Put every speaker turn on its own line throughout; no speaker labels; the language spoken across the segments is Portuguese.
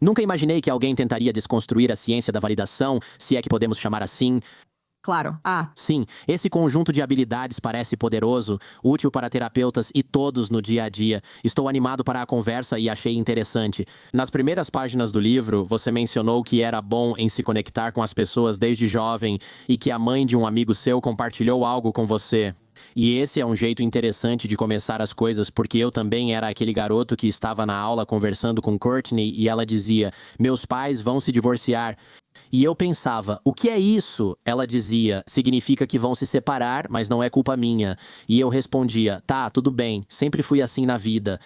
Nunca imaginei que alguém tentaria desconstruir a ciência da validação, se é que podemos chamar assim.
Claro.
Sim, esse conjunto de habilidades parece poderoso, útil para terapeutas e todos no dia a dia. Estou animado para a conversa e achei interessante. Nas primeiras páginas do livro, você mencionou que era bom em se conectar com as pessoas desde jovem e que a mãe de um amigo seu compartilhou algo com você. E esse é um jeito interessante de começar as coisas, porque eu também era aquele garoto que estava na aula conversando com Courtney e ela dizia: "Meus pais vão se divorciar." E eu pensava, o que é isso? Ela dizia, significa que vão se separar, mas não é culpa minha. E eu respondia, tá, tudo bem, sempre fui assim na vida.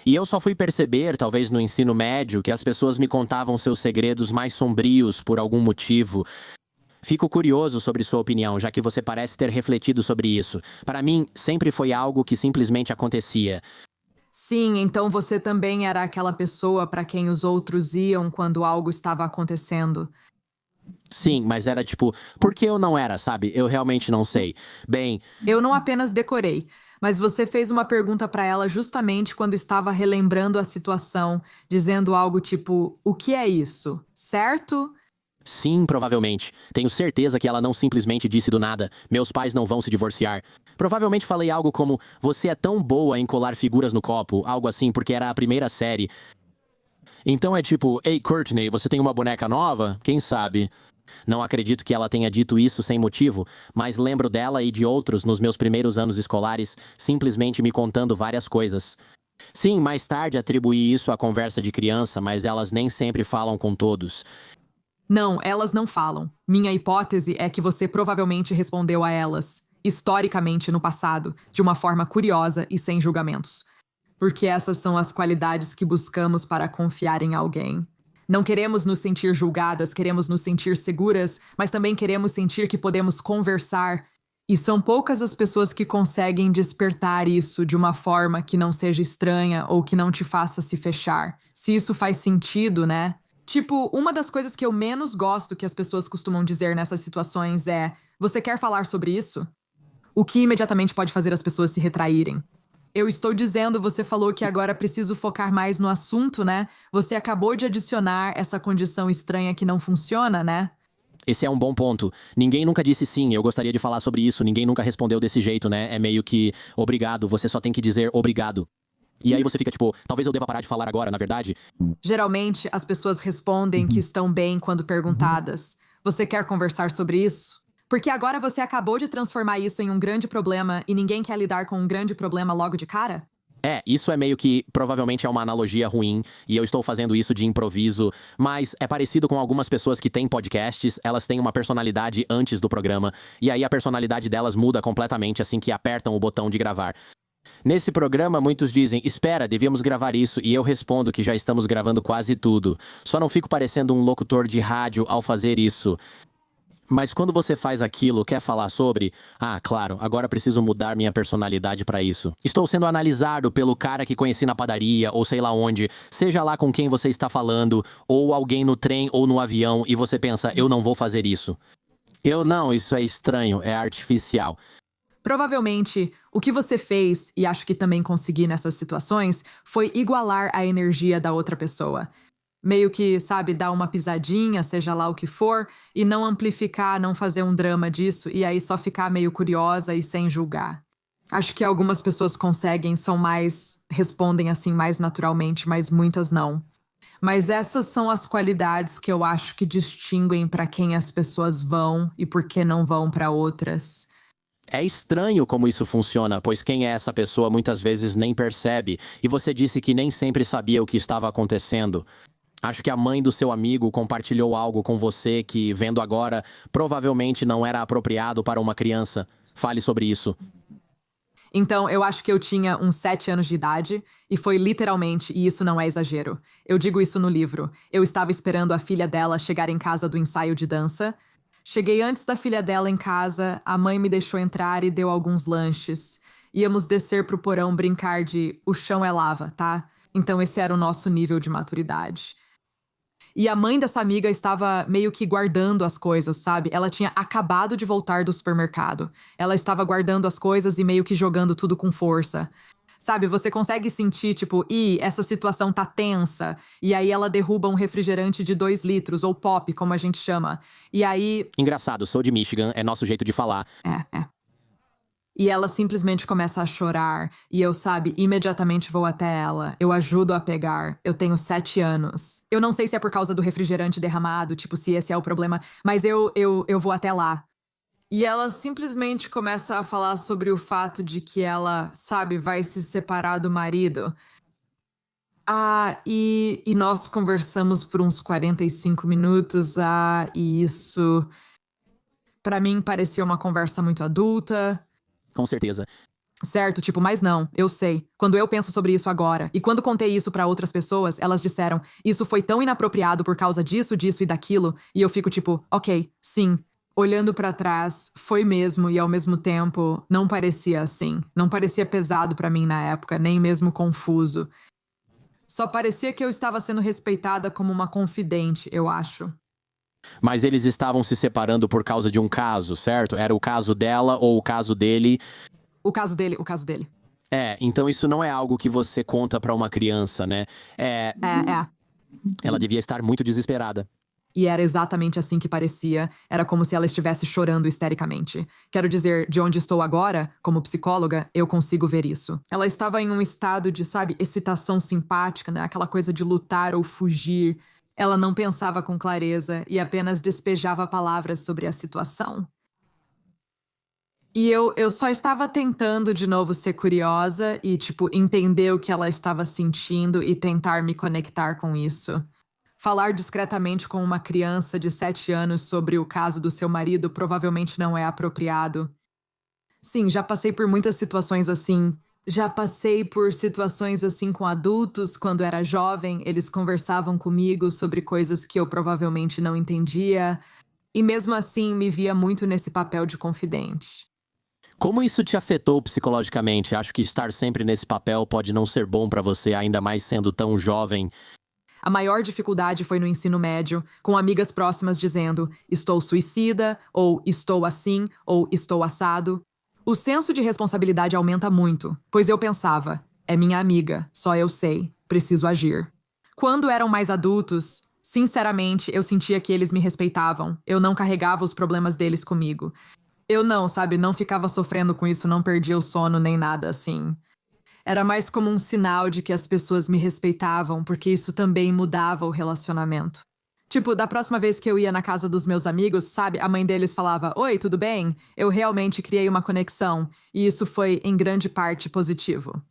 E eu só fui perceber, talvez no ensino médio, que as pessoas me contavam seus segredos mais sombrios por algum motivo. Fico curioso sobre sua opinião, já que você parece ter refletido sobre isso. Para mim, sempre foi algo que simplesmente acontecia.
Sim, então você também era aquela pessoa para quem os outros iam quando algo estava acontecendo.
Sim, mas era tipo, por que eu não era, sabe? Eu realmente não sei. Bem,
Eu não apenas decorei, mas você fez uma pergunta para ela justamente quando estava relembrando a situação, dizendo algo tipo: "O que é isso?" Certo?
sim, provavelmente. Tenho certeza que ela não simplesmente disse do nada, meus pais não vão se divorciar. Provavelmente falei algo como, você é tão boa em colar figuras no copo, algo assim, porque era a primeira série. Então é tipo, ei, Courtney, você tem uma boneca nova? Quem sabe? Não acredito que ela tenha dito isso sem motivo, mas lembro dela e de outros nos meus primeiros anos escolares, simplesmente me contando várias coisas. Sim, mais tarde atribuí isso à conversa de criança, mas elas nem sempre falam com todos.
Não, elas não falam. Minha hipótese é que você provavelmente respondeu a elas, historicamente no passado, de uma forma curiosa e sem julgamentos. Porque essas são as qualidades que buscamos para confiar em alguém. Não queremos nos sentir julgadas, queremos nos sentir seguras, mas também queremos sentir que podemos conversar. E são poucas as pessoas que conseguem despertar isso de uma forma que não seja estranha ou que não te faça se fechar. Se isso faz sentido, né? Tipo, uma das coisas que eu menos gosto que as pessoas costumam dizer nessas situações é: "Você quer falar sobre isso?" O que imediatamente pode fazer as pessoas se retraírem. Eu estou dizendo, você falou que agora preciso focar mais no assunto, né? Você acabou de adicionar essa condição estranha que não funciona, né?
Esse é um bom ponto. Ninguém nunca disse sim, eu gostaria de falar sobre isso, ninguém nunca respondeu desse jeito, né? É meio que, obrigado, você só tem que dizer obrigado. E aí você fica tipo, talvez eu deva parar de falar agora, na verdade?
Geralmente, as pessoas respondem que estão bem quando perguntadas. Você quer conversar sobre isso? Porque agora você acabou de transformar isso em um grande problema e ninguém quer lidar com um grande problema logo de cara?
É, isso é meio que, provavelmente é uma analogia ruim, e eu estou fazendo isso de improviso, mas é parecido com algumas pessoas que têm podcasts, elas têm uma personalidade antes do programa, e aí a personalidade delas muda completamente assim que apertam o botão de gravar. Nesse programa, muitos dizem, espera, devíamos gravar isso, e eu respondo que já estamos gravando quase tudo. Só não fico parecendo um locutor de rádio ao fazer isso. Mas quando você faz aquilo, quer falar sobre? Ah, claro, agora preciso mudar minha personalidade pra isso. Estou sendo analisado pelo cara que conheci na padaria, ou sei lá onde, seja lá com quem você está falando, ou alguém no trem ou no avião, e você pensa, eu não vou fazer isso. Eu não, isso é estranho, é artificial.
Provavelmente, o que você fez, e acho que também consegui nessas situações, foi igualar a energia da outra pessoa. Meio que, sabe, dar uma pisadinha, seja lá o que for, e não amplificar, não fazer um drama disso, e aí só ficar meio curiosa e sem julgar. Acho que algumas pessoas conseguem, são mais, respondem assim mais naturalmente, mas muitas não. Mas essas são as qualidades que eu acho que distinguem para quem as pessoas vão e por que não vão para outras.
É estranho como isso funciona, pois quem é essa pessoa muitas vezes nem percebe, e você disse que nem sempre sabia o que estava acontecendo. Acho que a mãe do seu amigo compartilhou algo com você que, vendo agora, provavelmente não era apropriado para uma criança. Fale sobre isso.
Então, eu acho que eu tinha uns 7 anos de idade, e foi literalmente, e isso não é exagero. Eu digo isso no livro. Eu estava esperando a filha dela chegar em casa do ensaio de dança. Cheguei antes da filha dela em casa, a mãe me deixou entrar e deu alguns lanches. Íamos descer pro porão brincar de o chão é lava, tá? Então esse era o nosso nível de maturidade. E a mãe dessa amiga estava meio que guardando as coisas, sabe? Ela tinha acabado de voltar do supermercado. Ela estava guardando as coisas e meio que jogando tudo com força. Sabe, você consegue sentir, tipo, essa situação tá tensa. E aí ela derruba um refrigerante de 2 litros, ou pop, como a gente chama. E aí,
Engraçado, sou de Michigan, é nosso jeito de falar.
é. E ela simplesmente começa a chorar. E eu, sabe, imediatamente vou até ela. Eu ajudo a pegar. Eu tenho 7 anos. Eu não sei se é por causa do refrigerante derramado, tipo, se esse é o problema, mas eu vou até lá. E ela simplesmente começa a falar sobre o fato de que ela, sabe, vai se separar do marido. E nós conversamos por uns 45 minutos. E isso, pra mim, parecia uma conversa muito adulta.
Com certeza.
Certo, tipo, mas não, eu sei. Quando eu penso sobre isso agora, e quando contei isso pra outras pessoas, elas disseram, isso foi tão inapropriado por causa disso, disso e daquilo, e eu fico tipo, ok, sim. Olhando pra trás, foi mesmo, e ao mesmo tempo, não parecia assim. Não parecia pesado pra mim na época, nem mesmo confuso. Só parecia que eu estava sendo respeitada como uma confidente, eu acho.
Mas eles estavam se separando por causa de um caso, certo? Era o caso dela ou o caso dele.
O caso dele.
Então isso não é algo que você conta pra uma criança, né? Ela devia estar muito desesperada.
E era exatamente assim que parecia. Era como se ela estivesse chorando histericamente. Quero dizer, de onde estou agora, como psicóloga, eu consigo ver isso. Ela estava em um estado de, sabe, excitação simpática, né? Aquela coisa de lutar ou fugir. Ela não pensava com clareza e apenas despejava palavras sobre a situação. E eu só estava tentando de novo ser curiosa e, tipo, entender o que ela estava sentindo e tentar me conectar com isso. Falar discretamente com uma criança de 7 anos sobre o caso do seu marido provavelmente não é apropriado. Sim, já passei por muitas situações assim. Já passei por situações assim com adultos. Quando era jovem, eles conversavam comigo sobre coisas que eu provavelmente não entendia. E mesmo assim, me via muito nesse papel de confidente.
Como isso te afetou psicologicamente? Acho que estar sempre nesse papel pode não ser bom pra você, ainda mais sendo tão jovem.
A maior dificuldade foi no ensino médio, com amigas próximas dizendo estou suicida, ou estou assim, ou estou assado. O senso de responsabilidade aumenta muito, pois eu pensava, é minha amiga, só eu sei, preciso agir. Quando eram mais adultos, sinceramente, eu sentia que eles me respeitavam, eu não carregava os problemas deles comigo. Eu não ficava sofrendo com isso, não perdia o sono nem nada assim. Era mais como um sinal de que as pessoas me respeitavam, porque isso também mudava o relacionamento. Tipo, da próxima vez que eu ia na casa dos meus amigos, sabe, a mãe deles falava, oi, tudo bem? Eu realmente criei uma conexão, e isso foi, em grande parte, positivo.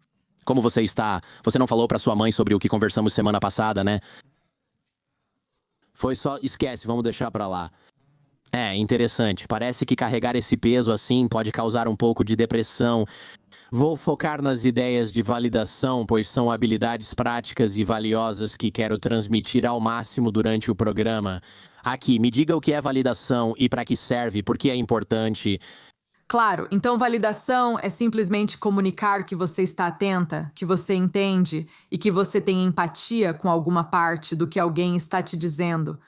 Como você está? Você não falou pra sua mãe sobre o que conversamos semana passada, né? Foi só... Esquece, vamos deixar pra lá. Interessante. Parece que carregar esse peso assim pode causar um pouco de depressão. Vou focar nas ideias de validação, pois são habilidades práticas e valiosas que quero transmitir ao máximo durante o programa. Aqui, me diga o que é validação e para que serve, por que é importante.
Claro, então validação é simplesmente comunicar que você está atenta, que você entende e que você tem empatia com alguma parte do que alguém está te dizendo.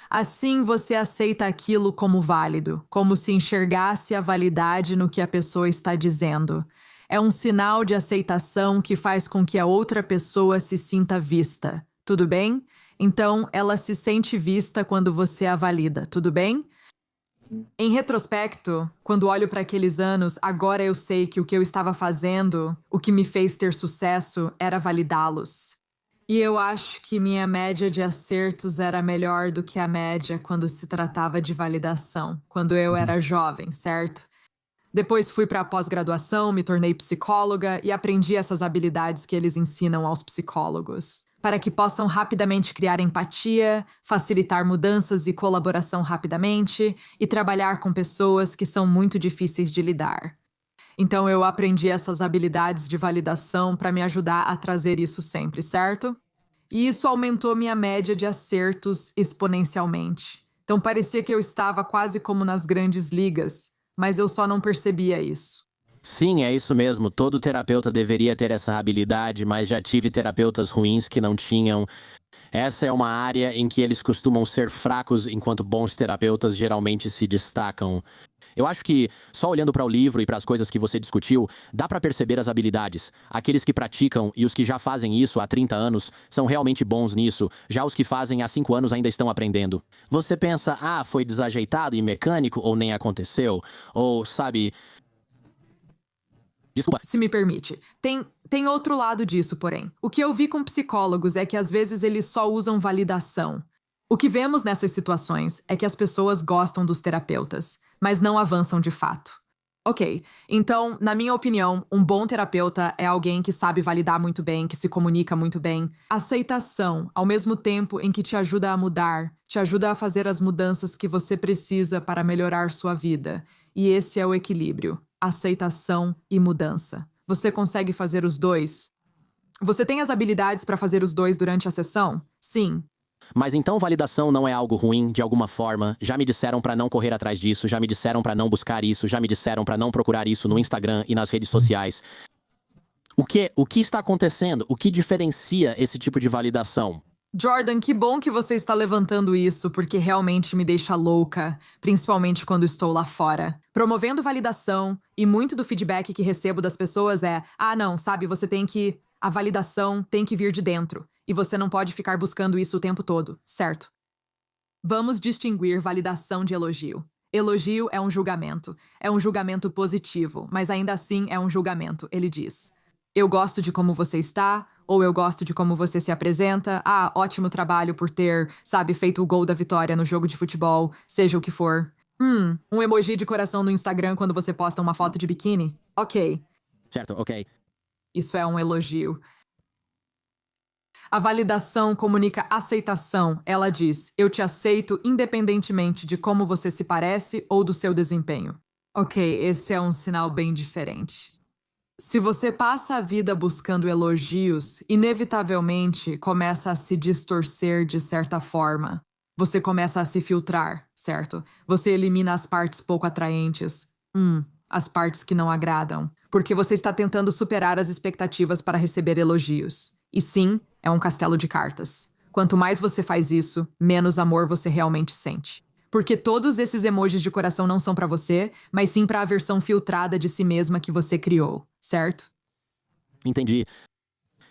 Assim você aceita aquilo como válido, como se enxergasse a validade no que a pessoa está dizendo. É um sinal de aceitação que faz com que a outra pessoa se sinta vista. Tudo bem? Então, ela se sente vista quando você a valida. Tudo bem? Em retrospecto, quando olho para aqueles anos, agora eu sei que o que eu estava fazendo, o que me fez ter sucesso, era validá-los. E eu acho que minha média de acertos era melhor do que a média quando se tratava de validação, quando eu era jovem, certo? Depois fui para a pós-graduação, me tornei psicóloga e aprendi essas habilidades que eles ensinam aos psicólogos, para que possam rapidamente criar empatia, facilitar mudanças e colaboração rapidamente e trabalhar com pessoas que são muito difíceis de lidar. Então eu aprendi essas habilidades de validação para me ajudar a trazer isso sempre, certo? E isso aumentou minha média de acertos exponencialmente. Então parecia que eu estava quase como nas grandes ligas, mas eu só não percebia isso.
Sim, é isso mesmo. Todo terapeuta deveria ter essa habilidade, mas já tive terapeutas ruins que não tinham. Essa é uma área em que eles costumam ser fracos, enquanto bons terapeutas geralmente se destacam. Eu acho que, só olhando para o livro e para as coisas que você discutiu, dá para perceber as habilidades. Aqueles que praticam e os que já fazem isso há 30 anos são realmente bons nisso, já os que fazem há 5 anos ainda estão aprendendo. Você pensa, ah, foi desajeitado e mecânico ou nem aconteceu? Ou, sabe. Desculpa.
Se me permite. Tem outro lado disso, porém. O que eu vi com psicólogos é que às vezes eles só usam validação. O que vemos nessas situações é que as pessoas gostam dos terapeutas, mas não avançam de fato. Ok, então, na minha opinião, um bom terapeuta é alguém que sabe validar muito bem, que se comunica muito bem. Aceitação, ao mesmo tempo em que te ajuda a mudar, te ajuda a fazer as mudanças que você precisa para melhorar sua vida. E esse é o equilíbrio: aceitação e mudança. Você consegue fazer os dois? Você tem as habilidades para fazer os dois durante a sessão? Sim.
Mas então validação não é algo ruim, de alguma forma? Já me disseram pra não correr atrás disso, já me disseram pra não buscar isso, já me disseram pra não procurar isso no Instagram e nas redes sociais. O que está acontecendo? O que diferencia esse tipo de validação?
Jordan, que bom que você está levantando isso, porque realmente me deixa louca, principalmente quando estou lá fora. Promovendo validação, e muito do feedback que recebo das pessoas é: ah, não, sabe, você tem que. A validação tem que vir de dentro, e você não pode ficar buscando isso o tempo todo, certo? Vamos distinguir validação de elogio. Elogio é um julgamento positivo, mas ainda assim é um julgamento, ele diz. Eu gosto de como você está, ou eu gosto de como você se apresenta. Ah, ótimo trabalho por ter, sabe, feito o gol da vitória no jogo de futebol, seja o que for. Um emoji de coração no Instagram quando você posta uma foto de biquíni? Ok,
Certo, ok.
isso é um elogio. A validação comunica aceitação. Ela diz: eu te aceito independentemente de como você se parece ou do seu desempenho. Ok, esse é um sinal bem diferente. Se você passa a vida buscando elogios, inevitavelmente começa a se distorcer de certa forma. Você começa a se filtrar, certo? Você elimina as partes pouco atraentes. As partes que não agradam. Porque você está tentando superar as expectativas para receber elogios. E sim, é um castelo de cartas. Quanto mais você faz isso, menos amor você realmente sente. Porque todos esses emojis de coração não são pra você, mas sim pra a versão filtrada de si mesma que você criou, certo?
Entendi.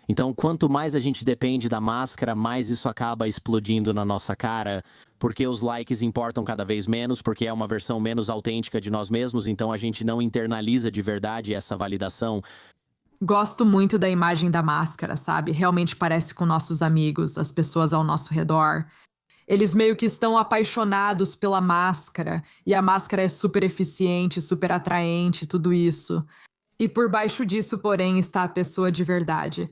Então, quanto mais a gente depende da máscara, mais isso acaba explodindo na nossa cara, porque os likes importam cada vez menos, porque é uma versão menos autêntica de nós mesmos, então a gente não internaliza de verdade essa validação.
Gosto muito da imagem da máscara, sabe? Realmente parece com nossos amigos, as pessoas ao nosso redor. Eles meio que estão apaixonados pela máscara, e a máscara é super eficiente, super atraente, tudo isso. E por baixo disso, porém, está a pessoa de verdade.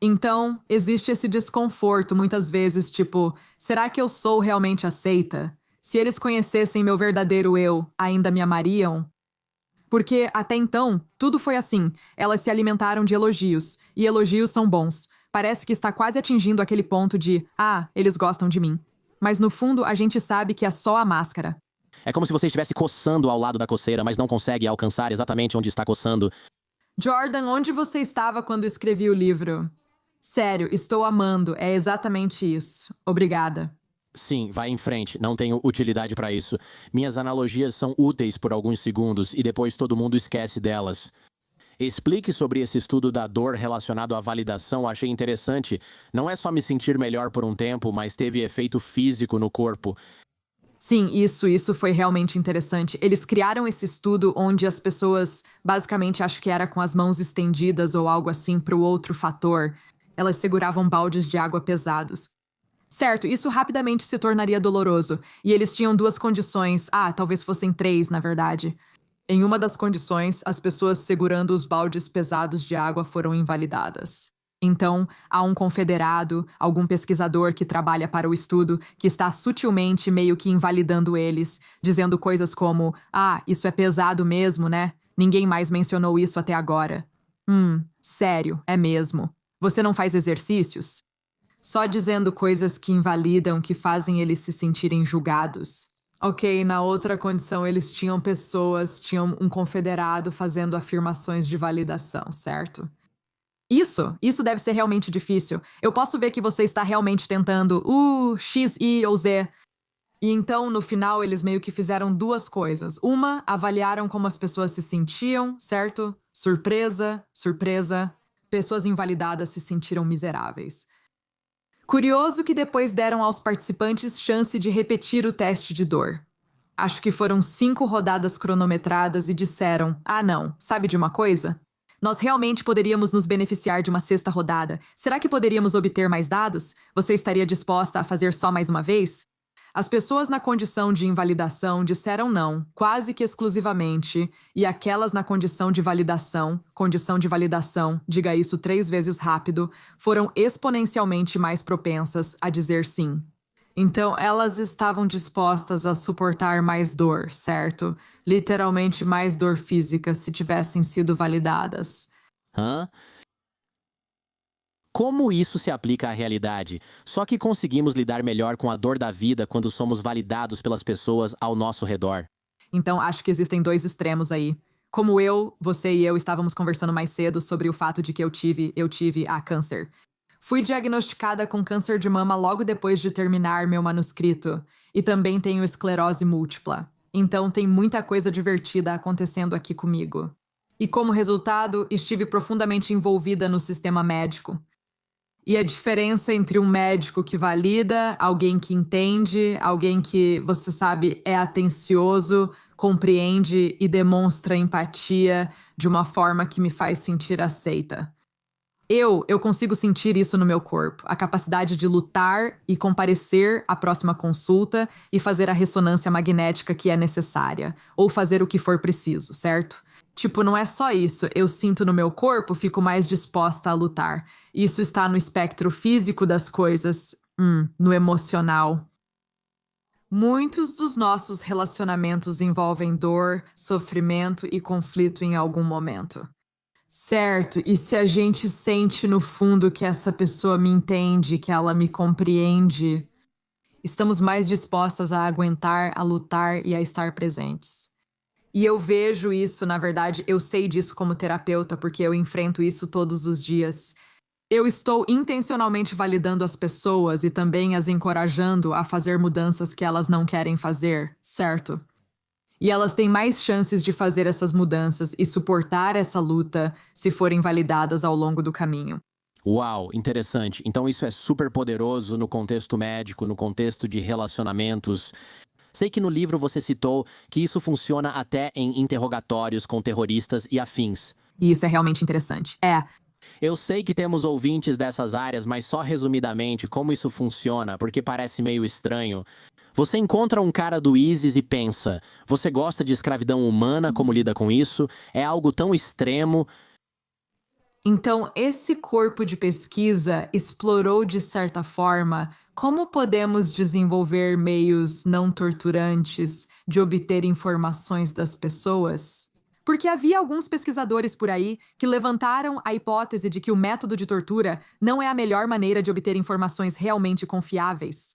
Então, existe esse desconforto muitas vezes, tipo, será que eu sou realmente aceita? Se eles conhecessem meu verdadeiro eu, ainda me amariam? Porque, até então, tudo foi assim. Elas se alimentaram de elogios, e elogios são bons. Parece que está quase atingindo aquele ponto de, ah, eles gostam de mim. Mas no fundo, a gente sabe que é só a máscara.
É como se você estivesse coçando ao lado da coceira, mas não consegue alcançar exatamente onde está coçando.
Jordan, onde você estava quando escrevi o livro? Sério, estou amando, é exatamente isso. Obrigada.
Sim, vai em frente, não tenho utilidade pra isso. Minhas analogias são úteis por alguns segundos e depois todo mundo esquece delas. Explique sobre esse estudo da dor relacionado à validação, achei interessante. Não é só me sentir melhor por um tempo, mas teve efeito físico no corpo.
Sim, isso foi realmente interessante. Eles criaram esse estudo onde as pessoas, basicamente, acho que era com as mãos estendidas ou algo assim para o outro fator. Elas seguravam baldes de água pesados. Certo, isso rapidamente se tornaria doloroso. E eles tinham duas condições. Ah, talvez fossem três, na verdade. Em uma das condições, as pessoas segurando os baldes pesados de água foram invalidadas. Então, há um confederado, algum pesquisador que trabalha para o estudo, que está sutilmente meio que invalidando eles, dizendo coisas como: ah, isso é pesado mesmo, né? Ninguém mais mencionou isso até agora. Sério, é mesmo. Você não faz exercícios? Só dizendo coisas que invalidam, que fazem eles se sentirem julgados. Ok, na outra condição eles tinham pessoas, tinham um confederado fazendo afirmações de validação, certo? Isso deve ser realmente difícil. Eu posso ver que você está realmente tentando, X, Y ou Z. E então, no final, eles meio que fizeram duas coisas. Uma, avaliaram como as pessoas se sentiam, certo? Surpresa, surpresa. Pessoas invalidadas se sentiram miseráveis. Curioso que depois deram aos participantes chance de repetir o teste de dor. Acho que foram 5 rodadas cronometradas e disseram: ah, não, sabe de uma coisa? Nós realmente poderíamos nos beneficiar de uma sexta rodada. Será que poderíamos obter mais dados? Você estaria disposta a fazer só mais uma vez? As pessoas na condição de invalidação disseram não, quase que exclusivamente, e aquelas na condição de validação, diga isso 3 vezes rápido, foram exponencialmente mais propensas a dizer sim. Então, elas estavam dispostas a suportar mais dor, certo? Literalmente mais dor física se tivessem sido validadas.
Hã? Como isso se aplica à realidade? Só que conseguimos lidar melhor com a dor da vida quando somos validados pelas pessoas ao nosso redor.
Então, acho que existem 2 extremos aí. Como você e eu estávamos conversando mais cedo sobre o fato de que eu tive a câncer. Fui diagnosticada com câncer de mama logo depois de terminar meu manuscrito. E também tenho esclerose múltipla. Então, tem muita coisa divertida acontecendo aqui comigo. E como resultado, estive profundamente envolvida no sistema médico. E a diferença entre um médico que valida, alguém que entende, alguém que, você sabe, é atencioso, compreende e demonstra empatia de uma forma que me faz sentir aceita. Eu consigo sentir isso no meu corpo, a capacidade de lutar e comparecer à próxima consulta e fazer a ressonância magnética que é necessária, ou fazer o que for preciso, certo? Tipo, não é só isso, eu sinto no meu corpo, fico mais disposta a lutar. Isso está no espectro físico das coisas, no emocional. Muitos dos nossos relacionamentos envolvem dor, sofrimento e conflito em algum momento. Certo, e se a gente sente no fundo que essa pessoa me entende, que ela me compreende, estamos mais dispostas a aguentar, a lutar e a estar presentes. E eu vejo isso, na verdade, eu sei disso como terapeuta, porque eu enfrento isso todos os dias. Eu estou intencionalmente validando as pessoas e também as encorajando a fazer mudanças que elas não querem fazer, certo? E elas têm mais chances de fazer essas mudanças e suportar essa luta se forem validadas ao longo do caminho.
Uau, interessante. Então isso é super poderoso no contexto médico, no contexto de relacionamentos. Sei que no livro você citou que isso funciona até em interrogatórios com terroristas e afins.
E isso é realmente interessante.
Eu sei que temos ouvintes dessas áreas, mas só resumidamente como isso funciona, porque parece meio estranho. Você encontra um cara do ISIS e pensa: você gosta de escravidão humana? Como lida com isso? É algo tão extremo.
Então, esse corpo de pesquisa explorou, de certa forma, como podemos desenvolver meios não torturantes de obter informações das pessoas? Porque havia alguns pesquisadores por aí que levantaram a hipótese de que o método de tortura não é a melhor maneira de obter informações realmente confiáveis.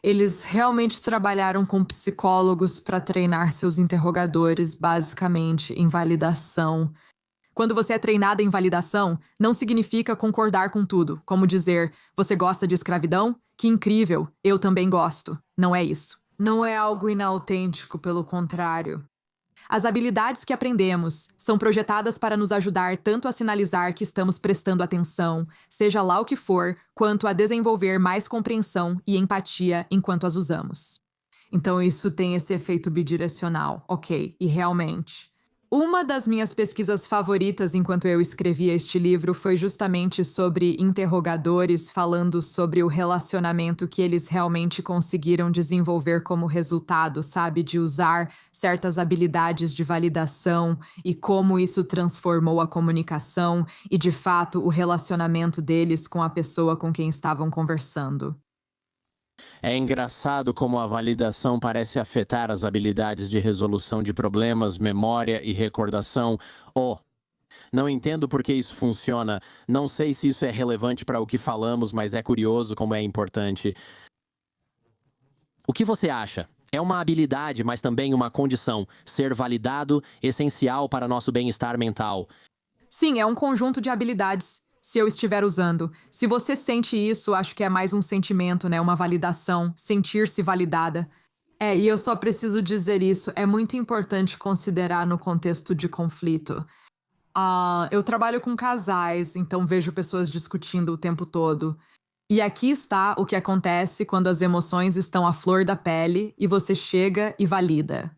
Eles realmente trabalharam com psicólogos para treinar seus interrogadores, basicamente, em validação. Quando você é treinada em validação, não significa concordar com tudo, como dizer, você gosta de escravidão? Que incrível, eu também gosto. Não é isso. Não é algo inautêntico, pelo contrário. As habilidades que aprendemos são projetadas para nos ajudar tanto a sinalizar que estamos prestando atenção, seja lá o que for, quanto a desenvolver mais compreensão e empatia enquanto as usamos. Então isso tem esse efeito bidirecional, ok, e realmente. Uma das minhas pesquisas favoritas enquanto eu escrevia este livro foi justamente sobre interrogadores falando sobre o relacionamento que eles realmente conseguiram desenvolver como resultado, sabe? De usar certas habilidades de validação e como isso transformou a comunicação e, de fato, o relacionamento deles com a pessoa com quem estavam conversando.
É engraçado como a validação parece afetar as habilidades de resolução de problemas, memória e recordação. Não entendo por que isso funciona. Não sei se isso é relevante para o que falamos, mas é curioso como é importante. O que você acha? É uma habilidade, mas também uma condição. Ser validado, essencial para nosso bem-estar mental.
Sim, é um conjunto de habilidades, se eu estiver usando. Se você sente isso, acho que é mais um sentimento, né? Uma validação, sentir-se validada. E eu só preciso dizer isso, é muito importante considerar no contexto de conflito. Eu trabalho com casais, então vejo pessoas discutindo o tempo todo. E aqui está o que acontece quando as emoções estão à flor da pele e você chega e valida.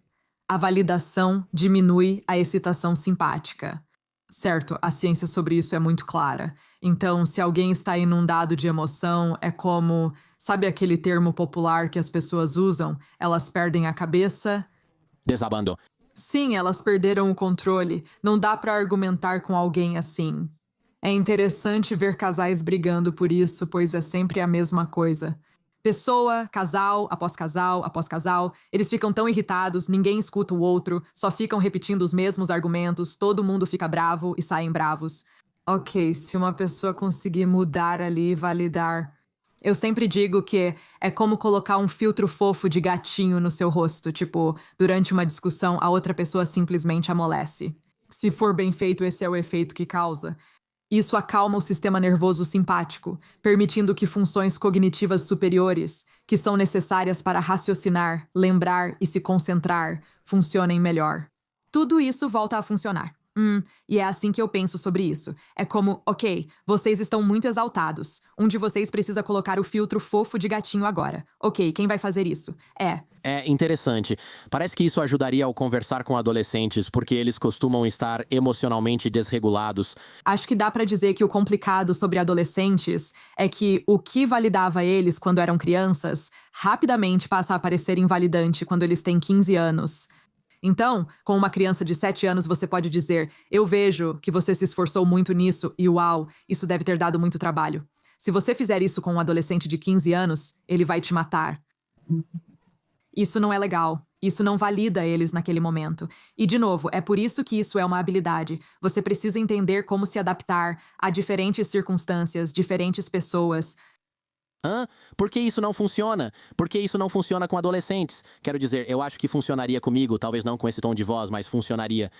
A validação diminui a excitação simpática. Certo, a ciência sobre isso é muito clara. Então, se alguém está inundado de emoção, é como, sabe aquele termo popular que as pessoas usam? Elas perdem a cabeça.
Desabando.
Sim, elas perderam o controle. Não dá para argumentar com alguém assim. É interessante ver casais brigando por isso, pois é sempre a mesma coisa. Pessoa, casal, após casal, eles ficam tão irritados, ninguém escuta o outro, só ficam repetindo os mesmos argumentos, todo mundo fica bravo e saem bravos. Ok, se uma pessoa conseguir mudar ali e validar. Eu sempre digo que é como colocar um filtro fofo de gatinho no seu rosto, tipo, durante uma discussão, a outra pessoa simplesmente amolece. Se for bem feito, esse é o efeito que causa. Isso acalma o sistema nervoso simpático, permitindo que funções cognitivas superiores, que são necessárias para raciocinar, lembrar e se concentrar, funcionem melhor. Tudo isso volta a funcionar. E é assim que eu penso sobre isso. É como, ok, vocês estão muito exaltados. Um de vocês precisa colocar o filtro fofo de gatinho agora. Ok, quem vai fazer isso?
É interessante. Parece que isso ajudaria ao conversar com adolescentes, porque eles costumam estar emocionalmente desregulados.
Acho que dá pra dizer que o complicado sobre adolescentes é que o que validava eles quando eram crianças rapidamente passa a parecer invalidante quando eles têm 15 anos. Então, com uma criança de 7 anos, você pode dizer: eu vejo que você se esforçou muito nisso e uau, isso deve ter dado muito trabalho. Se você fizer isso com um adolescente de 15 anos, ele vai te matar. Isso não é legal. Isso não valida eles naquele momento. E, de novo, é por isso que isso é uma habilidade. Você precisa entender como se adaptar a diferentes circunstâncias, diferentes pessoas.
Por que isso não funciona? Por que isso não funciona com adolescentes? Quero dizer, eu acho que funcionaria comigo, talvez não com esse tom de voz, mas funcionaria.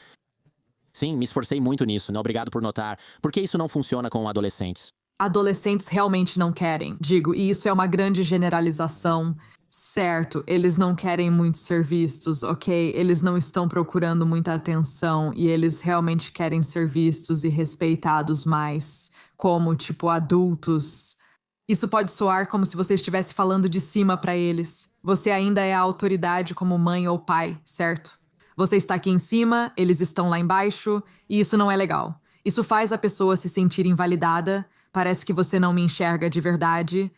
Sim, me esforcei muito nisso, né? Obrigado por notar. Por que isso não funciona com adolescentes?
Adolescentes realmente não querem, digo, e isso é uma grande generalização. Certo, eles não querem muito ser vistos, ok? Eles não estão procurando muita atenção e eles realmente querem ser vistos e respeitados mais, como, tipo, adultos. Isso pode soar como se você estivesse falando de cima para eles. Você ainda é a autoridade como mãe ou pai, certo? Você está aqui em cima, eles estão lá embaixo, e isso não é legal. Isso faz a pessoa se sentir invalidada, parece que você não me enxerga de verdade.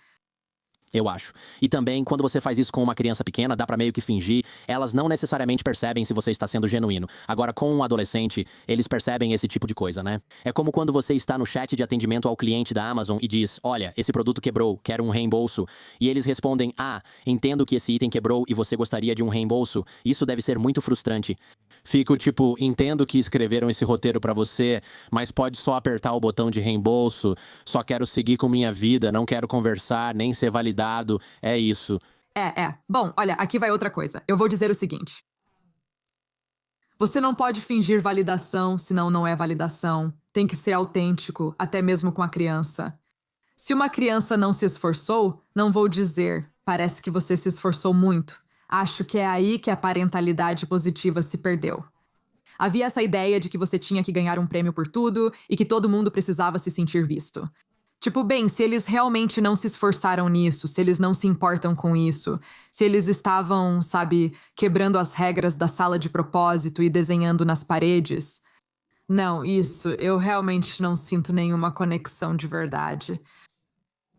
Eu acho. E também, quando você faz isso com uma criança pequena, dá pra meio que fingir, elas não necessariamente percebem se você está sendo genuíno. Agora, com um adolescente, eles percebem esse tipo de coisa, né? É como quando você está no chat de atendimento ao cliente da Amazon e diz: olha, esse produto quebrou, quero um reembolso. E eles respondem: entendo que esse item quebrou e você gostaria de um reembolso. Isso deve ser muito frustrante. Fico tipo, entendo que escreveram esse roteiro pra você, mas pode só apertar o botão de reembolso. Só quero seguir com minha vida, não quero conversar, nem ser validado. É isso.
Bom, olha, aqui vai outra coisa. Eu vou dizer o seguinte. Você não pode fingir validação, senão não é validação. Tem que ser autêntico, até mesmo com a criança. Se uma criança não se esforçou, não vou dizer, parece que você se esforçou muito. Acho que é aí que a parentalidade positiva se perdeu. Havia essa ideia de que você tinha que ganhar um prêmio por tudo e que todo mundo precisava se sentir visto. Tipo, bem, se eles realmente não se esforçaram nisso, se eles não se importam com isso, se eles estavam, sabe, quebrando as regras da sala de propósito e desenhando nas paredes. Não, isso, eu realmente não sinto nenhuma conexão de verdade.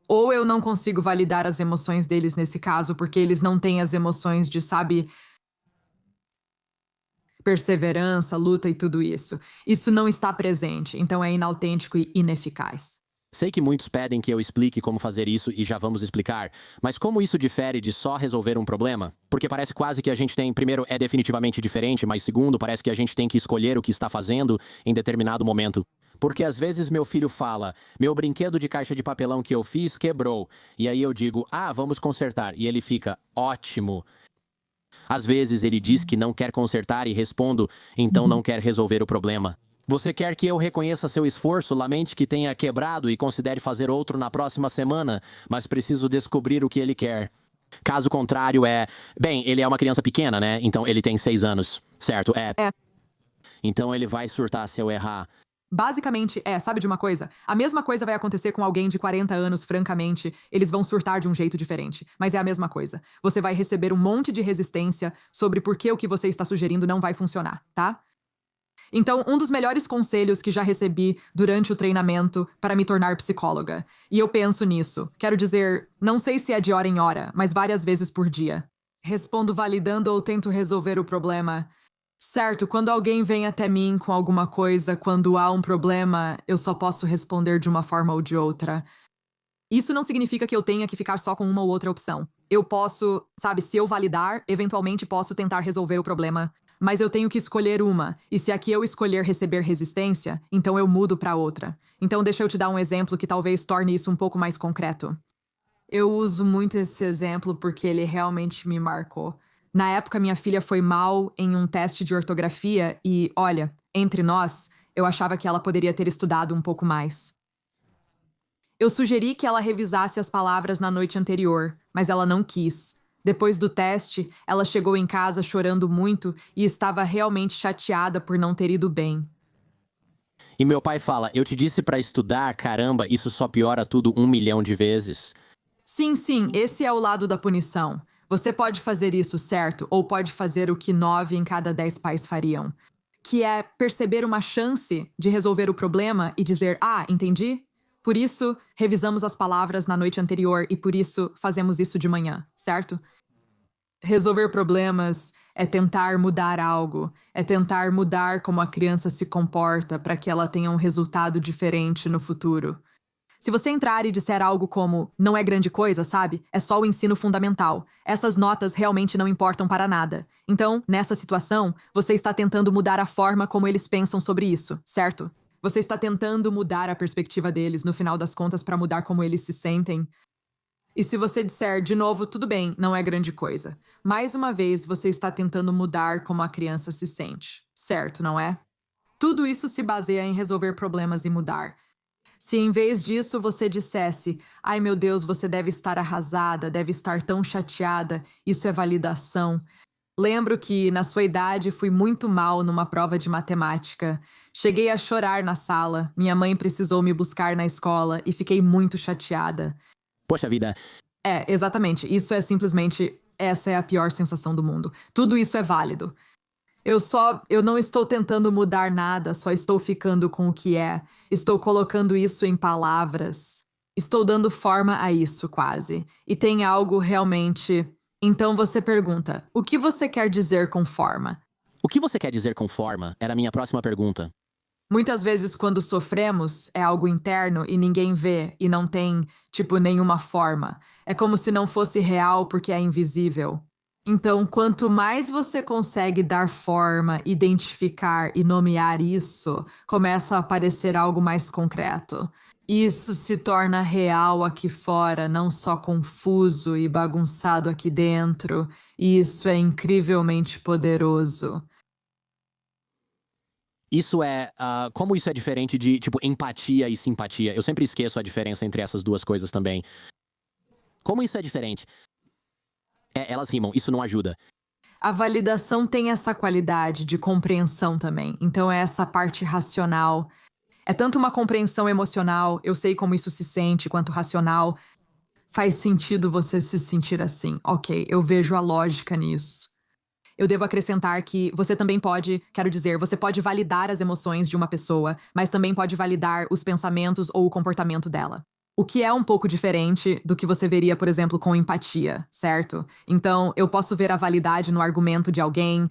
Ou eu não consigo validar as emoções deles nesse caso, porque eles não têm as emoções de, sabe, perseverança, luta e tudo isso. Isso não está presente, então é inautêntico e ineficaz.
Sei que muitos pedem que eu explique como fazer isso e já vamos explicar, mas como isso difere de só resolver um problema? Porque parece quase que a gente tem, primeiro, é definitivamente diferente, mas segundo, parece que a gente tem que escolher o que está fazendo em determinado momento. Porque às vezes meu filho fala, meu brinquedo de caixa de papelão que eu fiz quebrou. E aí eu digo, vamos consertar. E ele fica, ótimo. Às vezes ele diz que não quer consertar e respondo, então não quer resolver o problema. Você quer que eu reconheça seu esforço, lamente que tenha quebrado e considere fazer outro na próxima semana, mas preciso descobrir o que ele quer. Caso contrário bem, ele é uma criança pequena, né? Então ele tem 6 anos, certo?
É.
Então ele vai surtar se eu errar.
Basicamente, sabe de uma coisa? A mesma coisa vai acontecer com alguém de 40 anos, francamente. Eles vão surtar de um jeito diferente. Mas é a mesma coisa. Você vai receber um monte de resistência sobre por que o que você está sugerindo não vai funcionar, tá? Então, um dos melhores conselhos que já recebi durante o treinamento para me tornar psicóloga. E eu penso nisso. Quero dizer, não sei se é de hora em hora, mas várias vezes por dia. Respondo validando ou tento resolver o problema. Certo, quando alguém vem até mim com alguma coisa, quando há um problema, eu só posso responder de uma forma ou de outra. Isso não significa que eu tenha que ficar só com uma ou outra opção. Eu posso, sabe, se eu validar, eventualmente posso tentar resolver o problema. Mas eu tenho que escolher uma, e se a que eu escolher receber resistência, então eu mudo para outra. Então deixa eu te dar um exemplo que talvez torne isso um pouco mais concreto. Eu uso muito esse exemplo porque ele realmente me marcou. Na época, minha filha foi mal em um teste de ortografia e, olha, entre nós, eu achava que ela poderia ter estudado um pouco mais. Eu sugeri que ela revisasse as palavras na noite anterior, mas ela não quis. Depois do teste, ela chegou em casa chorando muito e estava realmente chateada por não ter ido bem.
E meu pai fala, eu te disse pra estudar, caramba, isso só piora tudo 1 milhão de vezes.
Sim, esse é o lado da punição. Você pode fazer isso, certo? Ou pode fazer o que 9 em cada 10 pais fariam. Que é perceber uma chance de resolver o problema e dizer, entendi? Por isso, revisamos as palavras na noite anterior e por isso fazemos isso de manhã, certo? Resolver problemas é tentar mudar algo, é tentar mudar como a criança se comporta para que ela tenha um resultado diferente no futuro. Se você entrar e disser algo como, não é grande coisa, sabe? É só o ensino fundamental. Essas notas realmente não importam para nada. Então, nessa situação, você está tentando mudar a forma como eles pensam sobre isso, certo? Você está tentando mudar a perspectiva deles, no final das contas, para mudar como eles se sentem. E se você disser, de novo, tudo bem, não é grande coisa. Mais uma vez, você está tentando mudar como a criança se sente. Certo, não é? Tudo isso se baseia em resolver problemas e mudar. Se em vez disso você dissesse, ai meu Deus, você deve estar arrasada, deve estar tão chateada, isso é validação. Lembro que, na sua idade, fui muito mal numa prova de matemática. Cheguei a chorar na sala, minha mãe precisou me buscar na escola e fiquei muito chateada.
Poxa vida.
Exatamente. Isso é simplesmente, essa é a pior sensação do mundo. Tudo isso é válido. Eu não estou tentando mudar nada, só estou ficando com o que é. Estou colocando isso em palavras. Estou dando forma a isso, quase. E tem algo realmente... Então você pergunta, o que você quer dizer com forma?
O que você quer dizer com forma? Era a minha próxima pergunta.
Muitas vezes, quando sofremos, é algo interno e ninguém vê e não tem, nenhuma forma. É como se não fosse real porque é invisível. Então, quanto mais você consegue dar forma, identificar e nomear isso, começa a aparecer algo mais concreto. Isso se torna real aqui fora, não só confuso e bagunçado aqui dentro. E isso é incrivelmente poderoso.
Como isso é diferente de, empatia e simpatia? Eu sempre esqueço a diferença entre essas duas coisas também. Como isso é diferente? Elas rimam, isso não ajuda.
A validação tem essa qualidade de compreensão também. Então é essa parte racional. É tanto uma compreensão emocional, eu sei como isso se sente, quanto racional. Faz sentido você se sentir assim. Ok, eu vejo a lógica nisso. Eu devo acrescentar que você também pode, você pode validar as emoções de uma pessoa, mas também pode validar os pensamentos ou o comportamento dela. O que é um pouco diferente do que você veria, por exemplo, com empatia, certo? Então, eu posso ver a validade no argumento de alguém,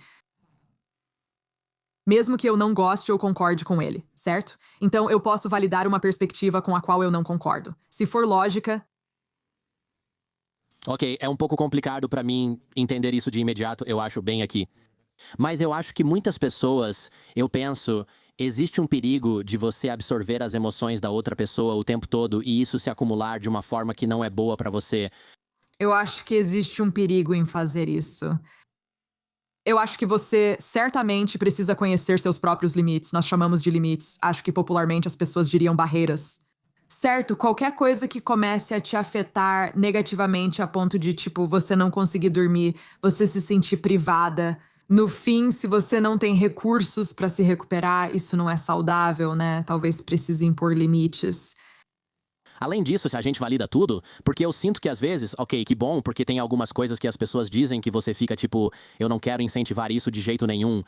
mesmo que eu não goste ou concorde com ele, certo? Então, eu posso validar uma perspectiva com a qual eu não concordo. Se for lógica...
Ok, é um pouco complicado pra mim entender isso de imediato, eu acho, bem aqui. Mas eu acho que muitas pessoas, eu penso, existe um perigo de você absorver as emoções da outra pessoa o tempo todo e isso se acumular de uma forma que não é boa pra você.
Eu acho que existe um perigo em fazer isso. Eu acho que você certamente precisa conhecer seus próprios limites. Nós chamamos de limites. Acho que popularmente as pessoas diriam barreiras. Certo, qualquer coisa que comece a te afetar negativamente a ponto de, tipo, você não conseguir dormir, você se sentir privada. No fim, se você não tem recursos para se recuperar, isso não é saudável, né? Talvez precise impor limites.
Além disso, se a gente valida tudo, porque eu sinto que às vezes, ok, que bom, porque tem algumas coisas que as pessoas dizem que você fica tipo, eu não quero incentivar isso de jeito nenhum.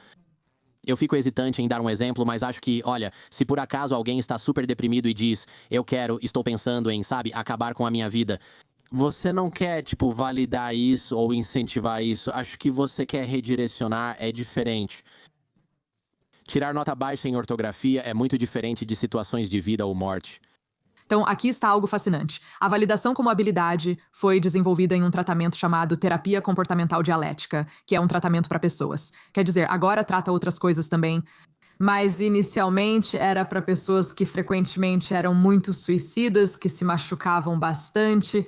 Eu fico hesitante em dar um exemplo, mas acho que, olha, se por acaso alguém está super deprimido e diz, eu quero, estou pensando em, sabe, acabar com a minha vida. Você não quer, tipo, validar isso ou incentivar isso. Acho que você quer redirecionar, é diferente. Tirar nota baixa em ortografia é muito diferente de situações de vida ou morte.
Então, aqui está algo fascinante. A validação como habilidade foi desenvolvida em um tratamento chamado terapia comportamental dialética, que é um tratamento para pessoas. Quer dizer, agora trata outras coisas também, mas inicialmente era para pessoas que frequentemente eram muito suicidas, que se machucavam bastante.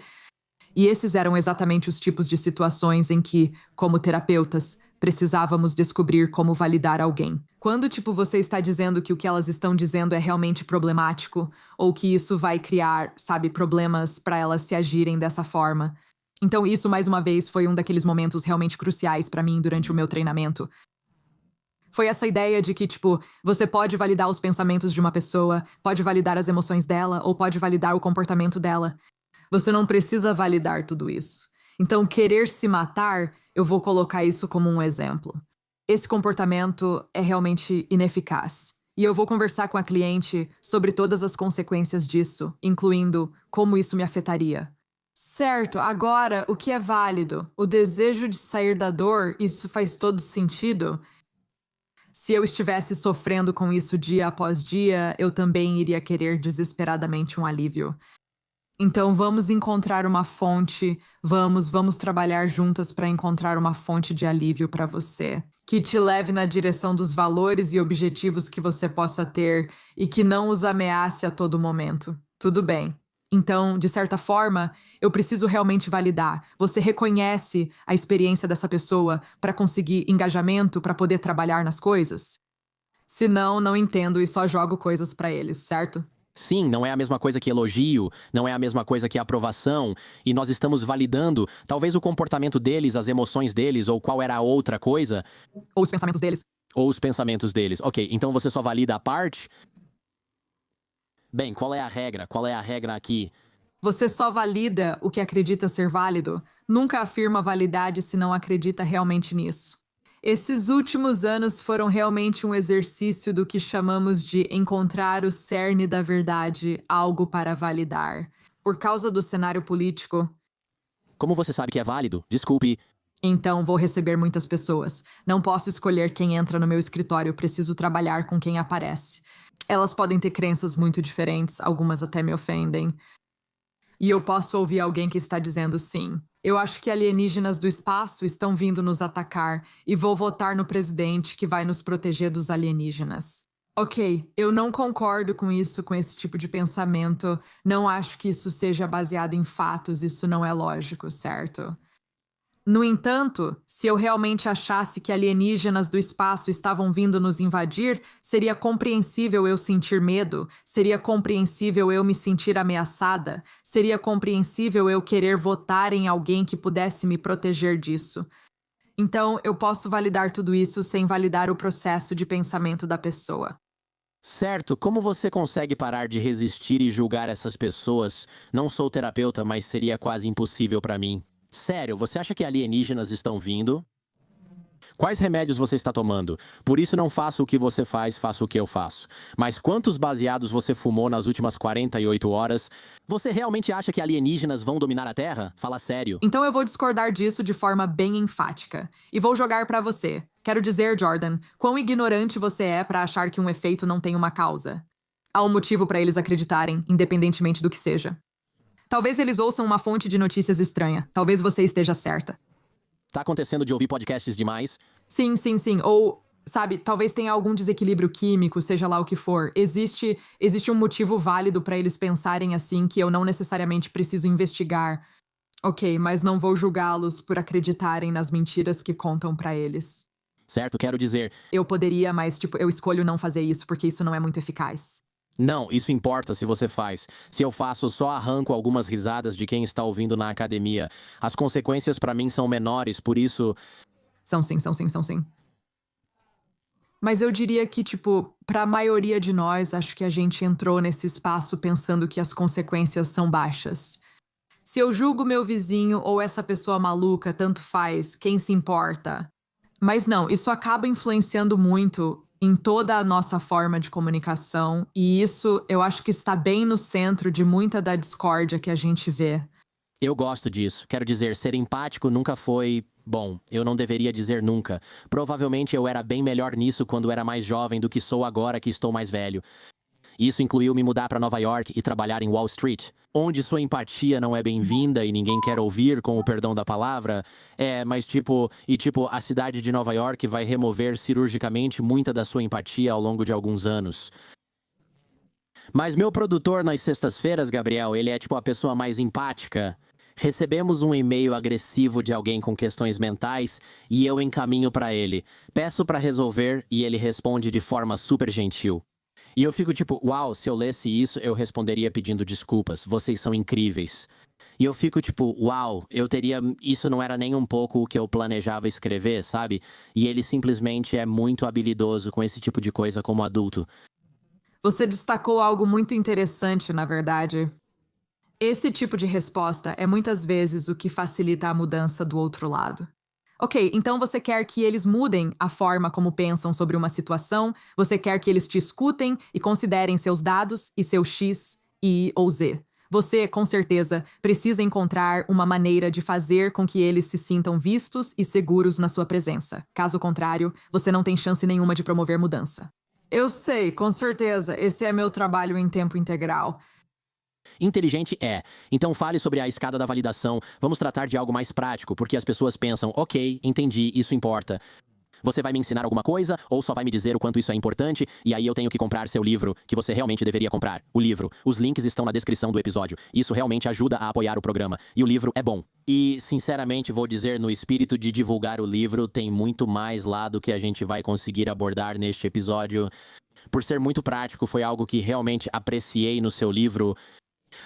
E esses eram exatamente os tipos de situações em que, como terapeutas, precisávamos descobrir como validar alguém. Quando, tipo, você está dizendo que o que elas estão dizendo é realmente problemático, ou que isso vai criar, sabe, problemas para elas se agirem dessa forma. Então, isso, mais uma vez, foi um daqueles momentos realmente cruciais para mim durante o meu treinamento. Foi essa ideia de que, tipo, você pode validar os pensamentos de uma pessoa, pode validar as emoções dela, ou pode validar o comportamento dela. Você não precisa validar tudo isso. Então, querer se matar, eu vou colocar isso como um exemplo. Esse comportamento é realmente ineficaz. E eu vou conversar com a cliente sobre todas as consequências disso, incluindo como isso me afetaria. Certo, agora, o que é válido? O desejo de sair da dor, isso faz todo sentido? Se eu estivesse sofrendo com isso dia após dia, eu também iria querer desesperadamente um alívio. Então vamos encontrar uma fonte, vamos trabalhar juntas para encontrar uma fonte de alívio para você, que te leve na direção dos valores e objetivos que você possa ter e que não os ameace a todo momento. Tudo bem. Então, de certa forma, eu preciso realmente validar. Você reconhece a experiência dessa pessoa para conseguir engajamento, para poder trabalhar nas coisas? Se não, não entendo e só jogo coisas para eles, certo?
Sim, não é a mesma coisa que elogio, não é a mesma coisa que aprovação, e nós estamos validando, talvez o comportamento deles, as emoções deles, ou qual era a outra coisa,
Ou os pensamentos deles.
ou os pensamentos deles. Ok, então você só valida a parte? Bem, qual é a regra? Qual é a regra aqui?
Você só valida o que acredita ser válido, nunca afirma validade se não acredita realmente nisso. Esses últimos anos foram realmente um exercício do que chamamos de encontrar o cerne da verdade, algo para validar. Por causa do cenário político,
Como você sabe que é válido? Desculpe.
então vou receber muitas pessoas. Não posso escolher quem entra no meu escritório, preciso trabalhar com quem aparece. Elas podem ter crenças muito diferentes, algumas até me ofendem. E eu posso ouvir alguém que está dizendo sim. Eu acho que alienígenas do espaço estão vindo nos atacar e vou votar no presidente que vai nos proteger dos alienígenas. Ok, eu não concordo com isso, com esse tipo de pensamento. Não acho que isso seja baseado em fatos, isso não é lógico, certo? No entanto, se eu realmente achasse que alienígenas do espaço estavam vindo nos invadir, seria compreensível eu sentir medo, seria compreensível eu me sentir ameaçada, seria compreensível eu querer votar em alguém que pudesse me proteger disso. Então, eu posso validar tudo isso sem validar o processo de pensamento da pessoa.
Certo, como você consegue parar de resistir e julgar essas pessoas? Não sou terapeuta, mas seria quase impossível para mim. Sério, você acha que alienígenas estão vindo? Quais remédios você está tomando? Por isso não faço o que você faz, faço o que eu faço. Mas quantos baseados você fumou nas últimas 48 horas? Você realmente acha que alienígenas vão dominar a Terra? Fala sério.
Então eu vou discordar disso de forma bem enfática. E vou jogar pra você. Quero dizer, Jordan, quão ignorante você é pra achar que um efeito não tem uma causa. Há um motivo pra eles acreditarem, independentemente do que seja. Talvez eles ouçam uma fonte de notícias estranha. Talvez você esteja certa.
Tá acontecendo de ouvir podcasts demais?
Sim. Ou, sabe, talvez tenha algum desequilíbrio químico, seja lá o que for. Existe um motivo válido pra eles pensarem assim que eu não necessariamente preciso investigar. Ok, mas não vou julgá-los por acreditarem nas mentiras que contam pra eles.
certo? Quero dizer,
Eu poderia, mas, tipo, eu escolho não fazer isso porque isso não é muito eficaz.
não, isso importa se você faz. Se eu faço, só arranco algumas risadas de quem está ouvindo na academia. As consequências pra mim são menores, por isso.
São sim, são sim, são sim. Mas eu diria que, tipo, pra maioria de nós, acho que a gente entrou nesse espaço pensando que as consequências são baixas. Se eu julgo meu vizinho ou essa pessoa maluca, tanto faz, quem se importa? Mas não, isso acaba influenciando muito em toda a nossa forma de comunicação, e isso eu acho que está bem no centro de muita da discórdia que a gente vê.
Eu gosto disso. Quero dizer, ser empático nunca foi. Bom, eu não deveria dizer nunca. Provavelmente eu era bem melhor nisso quando era mais jovem do que sou agora que estou mais velho. Isso incluiu me mudar para Nova York e trabalhar em Wall Street, onde sua empatia não é bem-vinda e ninguém quer ouvir, com o perdão da palavra. Mas a cidade de Nova York vai remover cirurgicamente muita da sua empatia ao longo de alguns anos. Mas meu produtor nas sextas-feiras, Gabriel, ele é tipo a pessoa mais empática. Recebemos um e-mail agressivo de alguém com questões mentais e eu encaminho para ele. Peço para resolver e ele responde de forma super gentil. E eu fico tipo, uau, se eu lesse isso, eu responderia pedindo desculpas. Vocês são incríveis. E eu fico tipo, uau, isso não era nem um pouco o que eu planejava escrever, sabe? E ele simplesmente é muito habilidoso com esse tipo de coisa como adulto.
Você destacou algo muito interessante, na verdade. Esse tipo de resposta é muitas vezes o que facilita a mudança do outro lado. Ok, então você quer que eles mudem a forma como pensam sobre uma situação, você quer que eles te escutem e considerem seus dados e seu X, Y ou Z. Você, com certeza, precisa encontrar uma maneira de fazer com que eles se sintam vistos e seguros na sua presença. Caso contrário, você não tem chance nenhuma de promover mudança. Eu sei, com certeza, esse é meu trabalho em tempo integral.
Inteligente é. Então fale sobre a escada da validação. Vamos tratar de algo mais prático, porque as pessoas pensam, ok, entendi, isso importa. Você vai me ensinar alguma coisa ou só vai me dizer o quanto isso é importante e aí eu tenho que comprar seu livro, que você realmente deveria comprar. O livro. Os links estão na descrição do episódio. Isso realmente ajuda a apoiar o programa. E o livro é bom. E, sinceramente, vou dizer, no espírito de divulgar o livro, tem muito mais lá do que a gente vai conseguir abordar neste episódio. Por ser muito prático, foi algo que realmente apreciei no seu livro.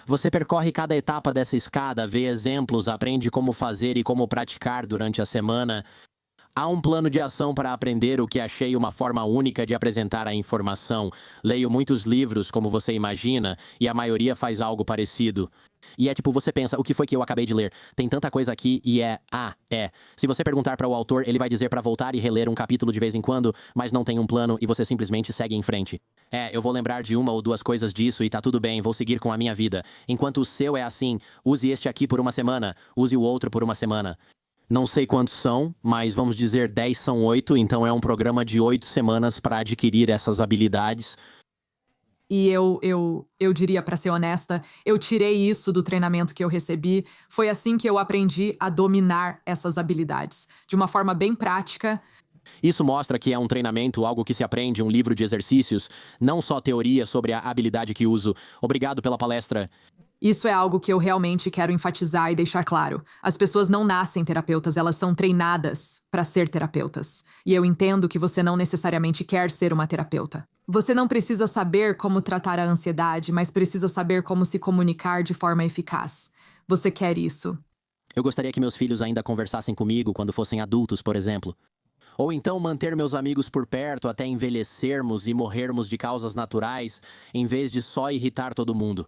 Você percorre cada etapa dessa escada, vê exemplos, aprende como fazer e como praticar durante a semana. Há um plano de ação para aprender o que achei uma forma única de apresentar a informação. Leio muitos livros, como você imagina, e a maioria faz algo parecido. E é tipo, você pensa, o que foi que eu acabei de ler? Tem tanta coisa aqui e é. Se você perguntar para o autor, ele vai dizer para voltar e reler um capítulo de vez em quando, mas não tem um plano e você simplesmente segue em frente. Eu vou lembrar de uma ou duas coisas disso e tá tudo bem, vou seguir com a minha vida. Enquanto o seu é assim, use este aqui por uma semana, use o outro por uma semana. Não sei quantos são, mas vamos dizer 10 são 8, então é um programa de 8 semanas para adquirir essas habilidades.
E eu diria, pra ser honesta, eu tirei isso do treinamento que eu recebi. Foi assim que eu aprendi a dominar essas habilidades. De uma forma bem prática.
Isso mostra que é um treinamento, algo que se aprende, um livro de exercícios, não só teoria sobre a habilidade que uso. Obrigado pela palestra.
Isso é algo que eu realmente quero enfatizar e deixar claro. As pessoas não nascem terapeutas, elas são treinadas para ser terapeutas. E eu entendo que você não necessariamente quer ser uma terapeuta. Você não precisa saber como tratar a ansiedade, mas precisa saber como se comunicar de forma eficaz. Você quer isso.
Eu gostaria que meus filhos ainda conversassem comigo quando fossem adultos, por exemplo. Ou então manter meus amigos por perto até envelhecermos e morrermos de causas naturais, em vez de só irritar todo mundo.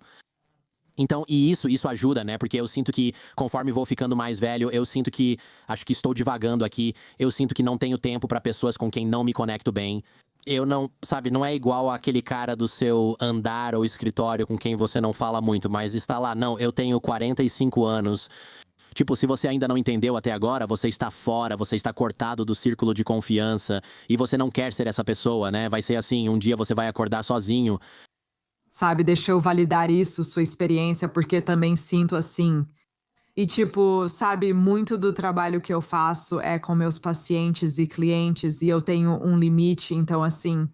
Então, e isso ajuda, né? Porque eu sinto que, conforme vou ficando mais velho, eu sinto que, acho que estou divagando aqui, eu sinto que não tenho tempo para pessoas com quem não me conecto bem. Eu não, sabe, não é igual aquele cara do seu andar ou escritório com quem você não fala muito, mas está lá. Não, eu tenho 45 anos. Tipo, se você ainda não entendeu até agora, você está fora, você está cortado do círculo de confiança e você não quer ser essa pessoa, né? Vai ser assim, um dia você vai acordar sozinho.
Sabe, deixa eu validar isso, sua experiência, porque também sinto assim. E tipo, sabe, muito do trabalho que eu faço é com meus pacientes e clientes e eu tenho um limite, então assim,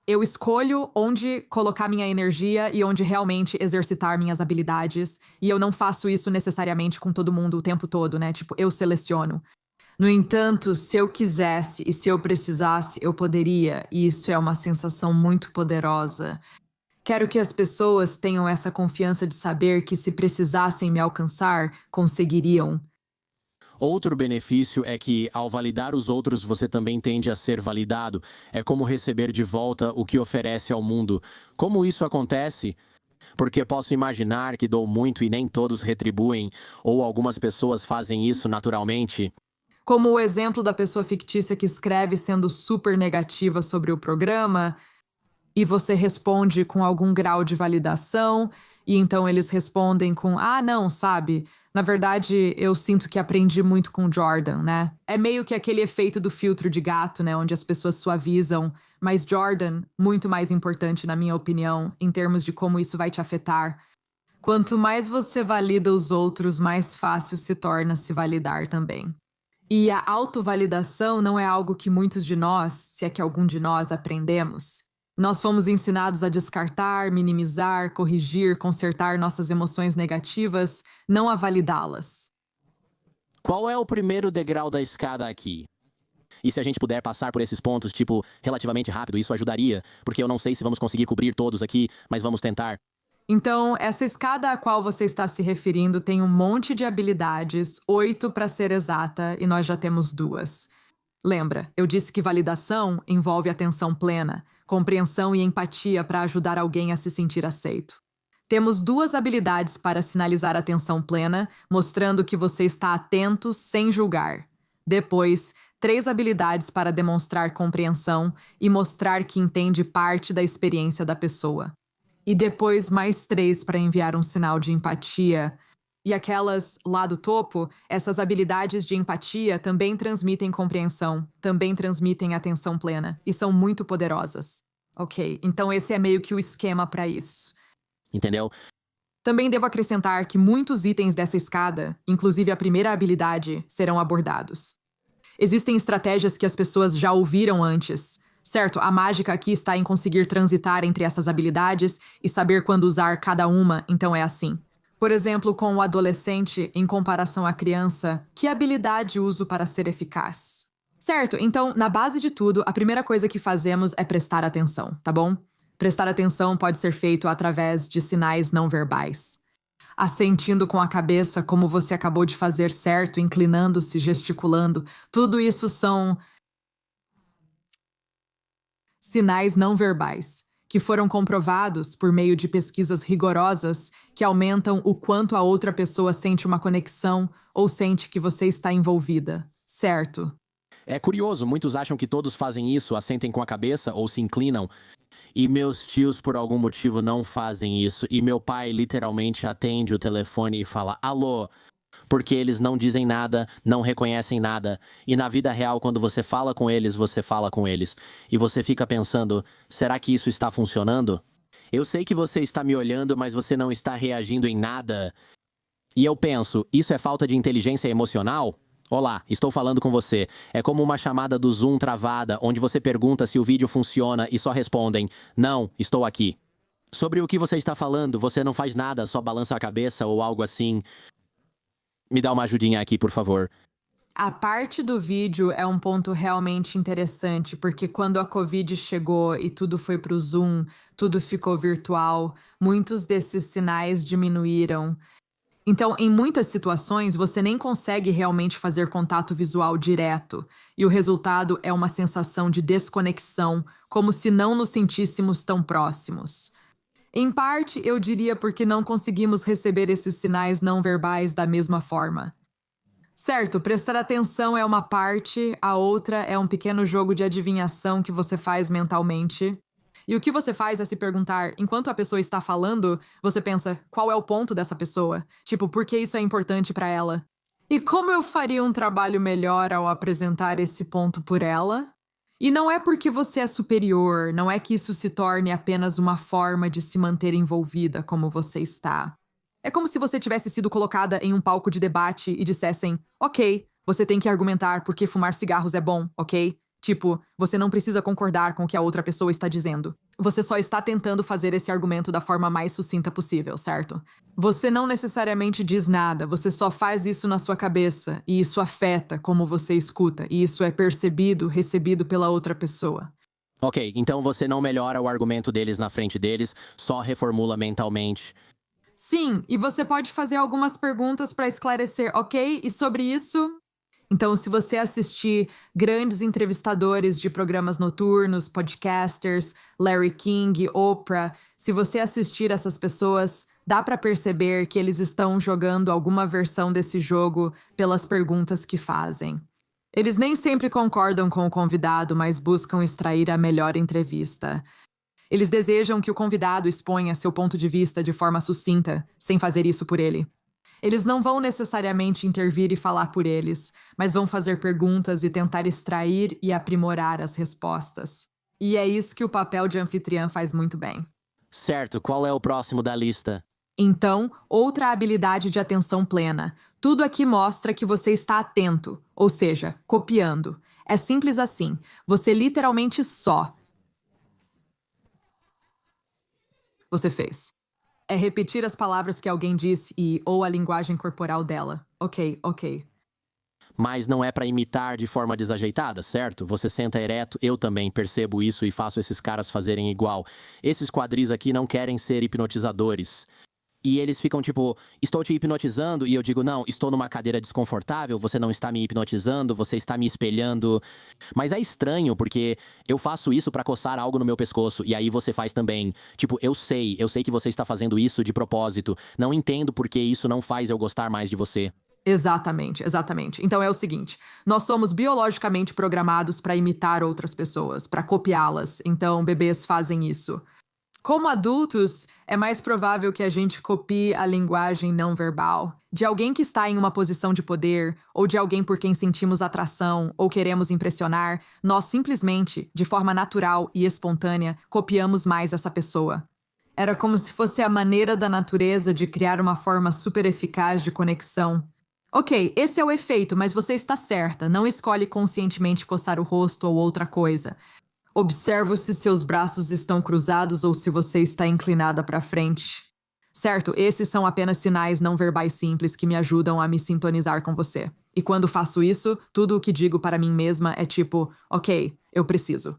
eu escolho onde colocar minha energia e onde realmente exercitar minhas habilidades, e eu não faço isso necessariamente com todo mundo o tempo todo, né? Tipo, eu seleciono. No entanto, se eu quisesse e se eu precisasse, eu poderia, e isso é uma sensação muito poderosa. Quero que as pessoas tenham essa confiança de saber que, se precisassem me alcançar, conseguiriam.
Outro benefício é que, ao validar os outros, você também tende a ser validado. É como receber de volta o que oferece ao mundo. Como isso acontece? Porque posso imaginar que dou muito e nem todos retribuem, ou algumas pessoas fazem isso naturalmente.
Como o exemplo da pessoa fictícia que escreve sendo super negativa sobre o programa, e você responde com algum grau de validação, e então eles respondem com: ah, não, sabe? Na verdade, eu sinto que aprendi muito com o Jordan, né? É meio que aquele efeito do filtro de gato, né? Onde as pessoas suavizam, mas Jordan, muito mais importante, na minha opinião, em termos de como isso vai te afetar. Quanto mais você valida os outros, mais fácil se torna se validar também. E a autovalidação não é algo que muitos de nós, se é que algum de nós, aprendemos. Nós fomos ensinados a descartar, minimizar, corrigir, consertar nossas emoções negativas, não a validá-las.
Qual é o primeiro degrau da escada aqui? E se a gente puder passar por esses pontos, tipo, relativamente rápido, isso ajudaria, porque eu não sei se vamos conseguir cobrir todos aqui, mas vamos tentar.
Então, essa escada a qual você está se referindo tem um monte de habilidades, 8 para ser exata, e nós já temos 2. Lembra, eu disse que validação envolve atenção plena, compreensão e empatia para ajudar alguém a se sentir aceito. Temos 2 habilidades para sinalizar atenção plena, mostrando que você está atento sem julgar. Depois, 3 habilidades para demonstrar compreensão e mostrar que entende parte da experiência da pessoa. E depois mais 3 para enviar um sinal de empatia. E aquelas lá do topo, essas habilidades de empatia também transmitem compreensão, também transmitem atenção plena e são muito poderosas. Ok, então esse é meio que o esquema para isso.
Entendeu?
Também devo acrescentar que muitos itens dessa escada, inclusive a primeira habilidade, serão abordados. Existem estratégias que as pessoas já ouviram antes. Certo, a mágica aqui está em conseguir transitar entre essas habilidades e saber quando usar cada uma, então é assim. Por exemplo, com o adolescente, em comparação à criança, que habilidade uso para ser eficaz? Certo, então, na base de tudo, a primeira coisa que fazemos é prestar atenção, tá bom? Prestar atenção pode ser feito através de sinais não verbais. Assentindo com a cabeça, como você acabou de fazer, certo, inclinando-se, gesticulando, tudo isso são sinais não verbais, que foram comprovados por meio de pesquisas rigorosas que aumentam o quanto a outra pessoa sente uma conexão ou sente que você está envolvida, certo?
É curioso, muitos acham que todos fazem isso, assentem com a cabeça ou se inclinam. E meus tios, por algum motivo, não fazem isso. E meu pai literalmente atende o telefone e fala: alô. Porque eles não dizem nada, não reconhecem nada. E na vida real, quando você fala com eles, você fala com eles. E você fica pensando: será que isso está funcionando? Eu sei que você está me olhando, mas você não está reagindo em nada. E eu penso: isso é falta de inteligência emocional? Olá, estou falando com você. É como uma chamada do Zoom travada, onde você pergunta se o vídeo funciona e só respondem: não, estou aqui. Sobre o que você está falando, você não faz nada, só balança a cabeça ou algo assim. Me dá uma ajudinha aqui, por favor.
A parte do vídeo é um ponto realmente interessante, porque quando a Covid chegou e tudo foi pro Zoom, tudo ficou virtual, muitos desses sinais diminuíram. Então, em muitas situações, você nem consegue realmente fazer contato visual direto, e o resultado é uma sensação de desconexão, como se não nos sentíssemos tão próximos. Em parte, eu diria porque não conseguimos receber esses sinais não verbais da mesma forma. Certo, prestar atenção é uma parte, a outra é um pequeno jogo de adivinhação que você faz mentalmente. E o que você faz é se perguntar, enquanto a pessoa está falando, você pensa, qual é o ponto dessa pessoa? Tipo, por que isso é importante para ela? E como eu faria um trabalho melhor ao apresentar esse ponto por ela? E não é porque você é superior, não é que isso se torne apenas uma forma de se manter envolvida como você está. É como se você tivesse sido colocada em um palco de debate e dissessem, ok, você tem que argumentar porque fumar cigarros é bom, ok? Tipo, você não precisa concordar com o que a outra pessoa está dizendo. Você só está tentando fazer esse argumento da forma mais sucinta possível, certo? Você não necessariamente diz nada, você só faz isso na sua cabeça, e isso afeta como você escuta, e isso é percebido, recebido pela outra pessoa.
Ok, então você não melhora o argumento deles na frente deles, só reformula mentalmente.
Sim, e você pode fazer algumas perguntas para esclarecer, ok? E sobre isso? Então, se você assistir grandes entrevistadores de programas noturnos, podcasters, Larry King, Oprah, se você assistir essas pessoas, dá para perceber que eles estão jogando alguma versão desse jogo pelas perguntas que fazem. Eles nem sempre concordam com o convidado, mas buscam extrair a melhor entrevista. Eles desejam que o convidado exponha seu ponto de vista de forma sucinta, sem fazer isso por ele. Eles não vão necessariamente intervir e falar por eles, mas vão fazer perguntas e tentar extrair e aprimorar as respostas. E é isso que o papel de anfitriã faz muito bem.
Certo, qual é o próximo da lista?
Então, outra habilidade de atenção plena. Tudo aqui mostra que você está atento, ou seja, copiando. É simples assim. Você literalmente só. Você fez. É repetir as palavras que alguém disse ou a linguagem corporal dela. Ok.
Mas não é pra imitar de forma desajeitada, certo? Você senta ereto, eu também percebo isso e faço esses caras fazerem igual. Esses quadris aqui não querem ser hipnotizadores. E eles ficam tipo, estou te hipnotizando, e eu digo, não, estou numa cadeira desconfortável, você não está me hipnotizando, você está me espelhando. Mas é estranho, porque eu faço isso pra coçar algo no meu pescoço, e aí você faz também. Tipo, eu sei que você está fazendo isso de propósito. Não entendo por que isso não faz eu gostar mais de você.
Exatamente. Então é o seguinte: nós somos biologicamente programados para imitar outras pessoas, para copiá-las. Então, bebês fazem isso. Como adultos, é mais provável que a gente copie a linguagem não verbal de alguém que está em uma posição de poder ou de alguém por quem sentimos atração ou queremos impressionar. Nós simplesmente, de forma natural e espontânea, copiamos mais essa pessoa. Era como se fosse a maneira da natureza de criar uma forma super eficaz de conexão. Ok, esse é o efeito, mas você está certa. Não escolhe conscientemente coçar o rosto ou outra coisa. Observo se seus braços estão cruzados ou se você está inclinada para frente. Certo, esses são apenas sinais não verbais simples que me ajudam a me sintonizar com você. E quando faço isso, tudo o que digo para mim mesma é tipo, ok, eu preciso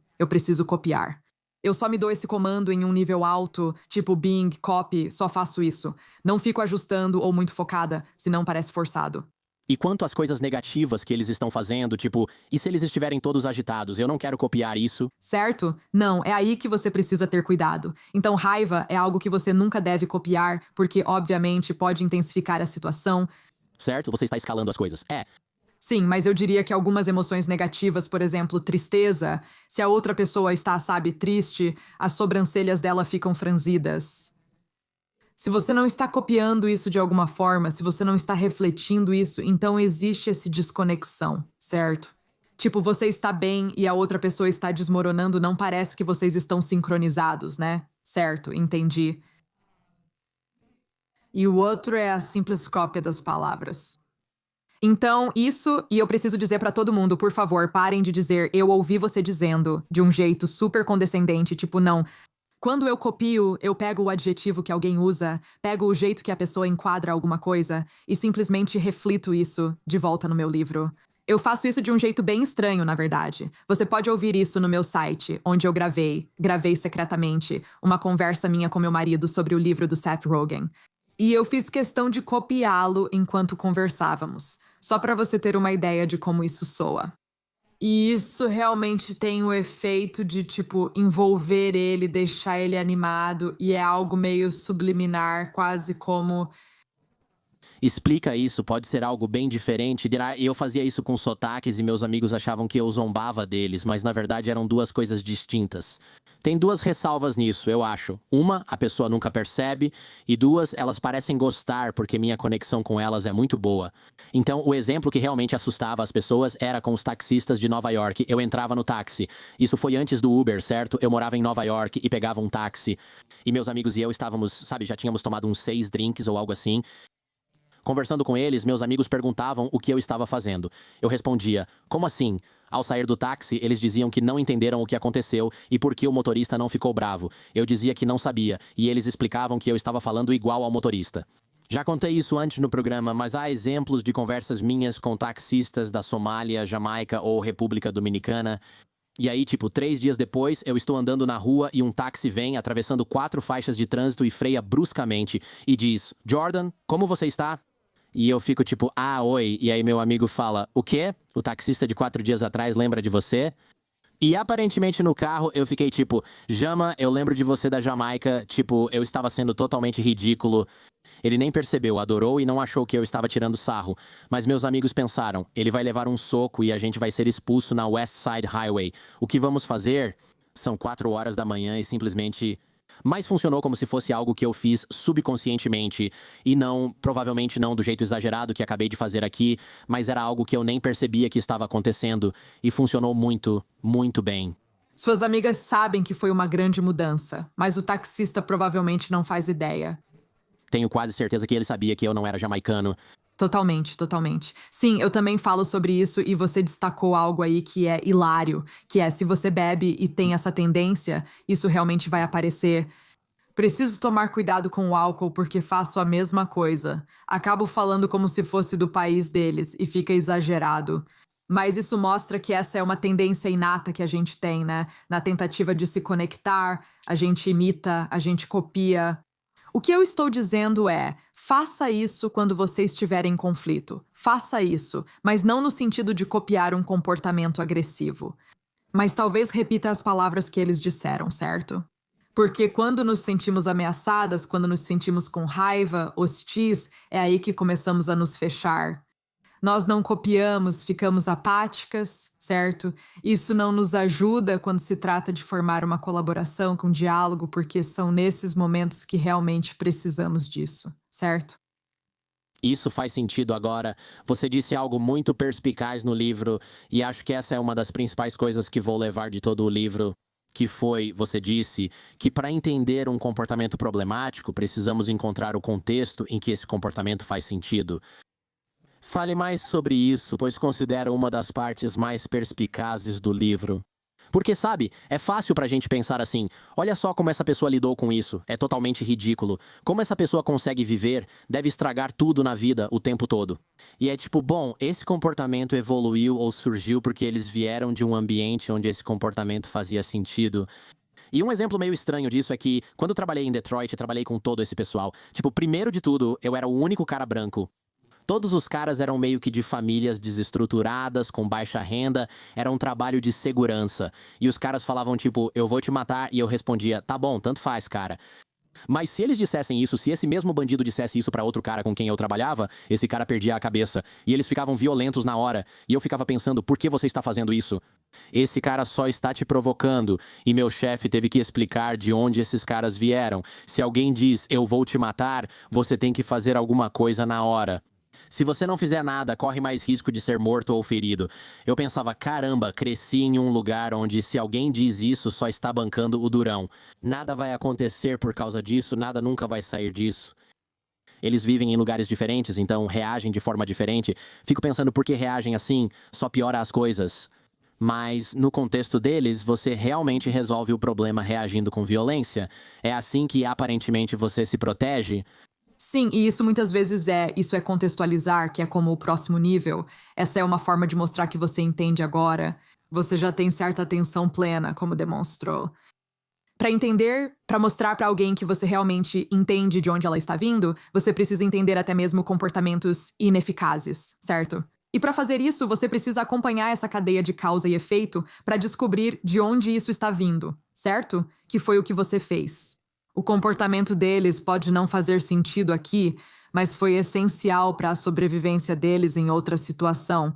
copiar. Eu só me dou esse comando em um nível alto, tipo Bing, copy, só faço isso. Não fico ajustando ou muito focada, senão parece forçado.
E quanto às coisas negativas que eles estão fazendo, tipo, e se eles estiverem todos agitados? Eu não quero copiar isso.
Certo? Não, é aí que você precisa ter cuidado. Então, raiva é algo que você nunca deve copiar, porque, obviamente, pode intensificar a situação.
Certo? Você está escalando as coisas. É.
Sim, mas eu diria que algumas emoções negativas, por exemplo, tristeza, se a outra pessoa está, sabe, triste, as sobrancelhas dela ficam franzidas. Se você não está copiando isso de alguma forma, se você não está refletindo isso, então existe essa desconexão, certo? Tipo, você está bem e a outra pessoa está desmoronando, não parece que vocês estão sincronizados, né? Certo, entendi. E o outro é a simples cópia das palavras. Então, isso, e eu preciso dizer pra todo mundo, por favor, parem de dizer eu ouvi você dizendo, de um jeito super condescendente, tipo, não. Quando eu copio, eu pego o adjetivo que alguém usa, pego o jeito que a pessoa enquadra alguma coisa e simplesmente reflito isso de volta no meu livro. Eu faço isso de um jeito bem estranho, na verdade. Você pode ouvir isso no meu site, onde eu gravei secretamente, uma conversa minha com meu marido sobre o livro do Seth Rogen. E eu fiz questão de copiá-lo enquanto conversávamos, só para você ter uma ideia de como isso soa. E isso realmente tem o efeito de, tipo, envolver ele, deixar ele animado, e é algo meio subliminar, quase como...
Explica isso, pode ser algo bem diferente. Dirá, eu fazia isso com sotaques e meus amigos achavam que eu zombava deles, mas na verdade eram duas coisas distintas. Tem duas ressalvas nisso, eu acho. Uma, a pessoa nunca percebe, e duas, elas parecem gostar porque minha conexão com elas é muito boa. Então, o exemplo que realmente assustava as pessoas era com os taxistas de Nova York. Eu entrava no táxi. Isso foi antes do Uber, certo? Eu morava em Nova York e pegava um táxi. E meus amigos e eu estávamos, sabe, já tínhamos tomado uns 6 drinks ou algo assim. Conversando com eles, meus amigos perguntavam o que eu estava fazendo. Eu respondia, como assim? Ao sair do táxi, eles diziam que não entenderam o que aconteceu e por que o motorista não ficou bravo. Eu dizia que não sabia, e eles explicavam que eu estava falando igual ao motorista. Já contei isso antes no programa, mas há exemplos de conversas minhas com taxistas da Somália, Jamaica ou República Dominicana. E aí, tipo, 3 dias depois, eu estou andando na rua e um táxi vem, atravessando 4 faixas de trânsito e freia bruscamente e diz: Jordan, como você está? E eu fico tipo, oi. E aí meu amigo fala, o quê? O taxista de 4 dias atrás lembra de você? E aparentemente no carro eu fiquei tipo, Jama, eu lembro de você da Jamaica. Tipo, eu estava sendo totalmente ridículo. Ele nem percebeu, adorou e não achou que eu estava tirando sarro. Mas meus amigos pensaram, ele vai levar um soco e a gente vai ser expulso na West Side Highway. O que vamos fazer? São 4 horas da manhã e simplesmente... Mas funcionou como se fosse algo que eu fiz subconscientemente e não, provavelmente não do jeito exagerado que acabei de fazer aqui, mas era algo que eu nem percebia que estava acontecendo e funcionou muito, muito bem.
Suas amigas sabem que foi uma grande mudança, mas o taxista provavelmente não faz ideia.
Tenho quase certeza que ele sabia que eu não era jamaicano.
Totalmente, totalmente. Sim, eu também falo sobre isso e você destacou algo aí que é hilário, que é se você bebe e tem essa tendência, isso realmente vai aparecer. Preciso tomar cuidado com o álcool porque faço a mesma coisa. Acabo falando como se fosse do país deles e fica exagerado. Mas isso mostra que essa é uma tendência inata que a gente tem, né? Na tentativa de se conectar, a gente imita, a gente copia. O que eu estou dizendo é, faça isso quando você estiver em conflito. Faça isso, mas não no sentido de copiar um comportamento agressivo. Mas talvez repita as palavras que eles disseram, certo? Porque quando nos sentimos ameaçadas, quando nos sentimos com raiva, hostis, é aí que começamos a nos fechar. Nós não copiamos, ficamos apáticas, certo? Isso não nos ajuda quando se trata de formar uma colaboração com diálogo, porque são nesses momentos que realmente precisamos disso, certo?
Isso faz sentido agora. Você disse algo muito perspicaz no livro e acho que essa é uma das principais coisas que vou levar de todo o livro. Que foi, você disse, que para entender um comportamento problemático, precisamos encontrar o contexto em que esse comportamento faz sentido. Fale mais sobre isso, pois considero uma das partes mais perspicazes do livro. Porque, sabe, é fácil pra gente pensar assim, olha só como essa pessoa lidou com isso, é totalmente ridículo. Como essa pessoa consegue viver, deve estragar tudo na vida o tempo todo. E é tipo, bom, esse comportamento evoluiu ou surgiu porque eles vieram de um ambiente onde esse comportamento fazia sentido. E um exemplo meio estranho disso é que, quando eu trabalhei em Detroit, eu trabalhei com todo esse pessoal. Tipo, primeiro de tudo, eu era o único cara branco. Todos os caras eram meio que de famílias desestruturadas, com baixa renda, era um trabalho de segurança. E os caras falavam tipo, eu vou te matar, e eu respondia, tá bom, tanto faz, cara. Mas se eles dissessem isso, se esse mesmo bandido dissesse isso pra outro cara com quem eu trabalhava, esse cara perdia a cabeça. E eles ficavam violentos na hora. E eu ficava pensando, por que você está fazendo isso? Esse cara só está te provocando. E meu chefe teve que explicar de onde esses caras vieram. Se alguém diz, eu vou te matar, você tem que fazer alguma coisa na hora. Se você não fizer nada, corre mais risco de ser morto ou ferido. Eu pensava, caramba, cresci em um lugar onde se alguém diz isso, só está bancando o durão. Nada vai acontecer por causa disso, nada nunca vai sair disso. Eles vivem em lugares diferentes, então reagem de forma diferente. Fico pensando por que reagem assim, só piora as coisas. Mas, no contexto deles, você realmente resolve o problema reagindo com violência? É assim que aparentemente você se protege?
Sim, e isso muitas vezes isso é contextualizar, que é como o próximo nível. Essa é uma forma de mostrar que você entende agora. Você já tem certa atenção plena, como demonstrou. Para entender, para mostrar para alguém que você realmente entende de onde ela está vindo, você precisa entender até mesmo comportamentos ineficazes, certo? E para fazer isso, você precisa acompanhar essa cadeia de causa e efeito para descobrir de onde isso está vindo, certo? Que foi o que você fez. O comportamento deles pode não fazer sentido aqui, mas foi essencial para a sobrevivência deles em outra situação.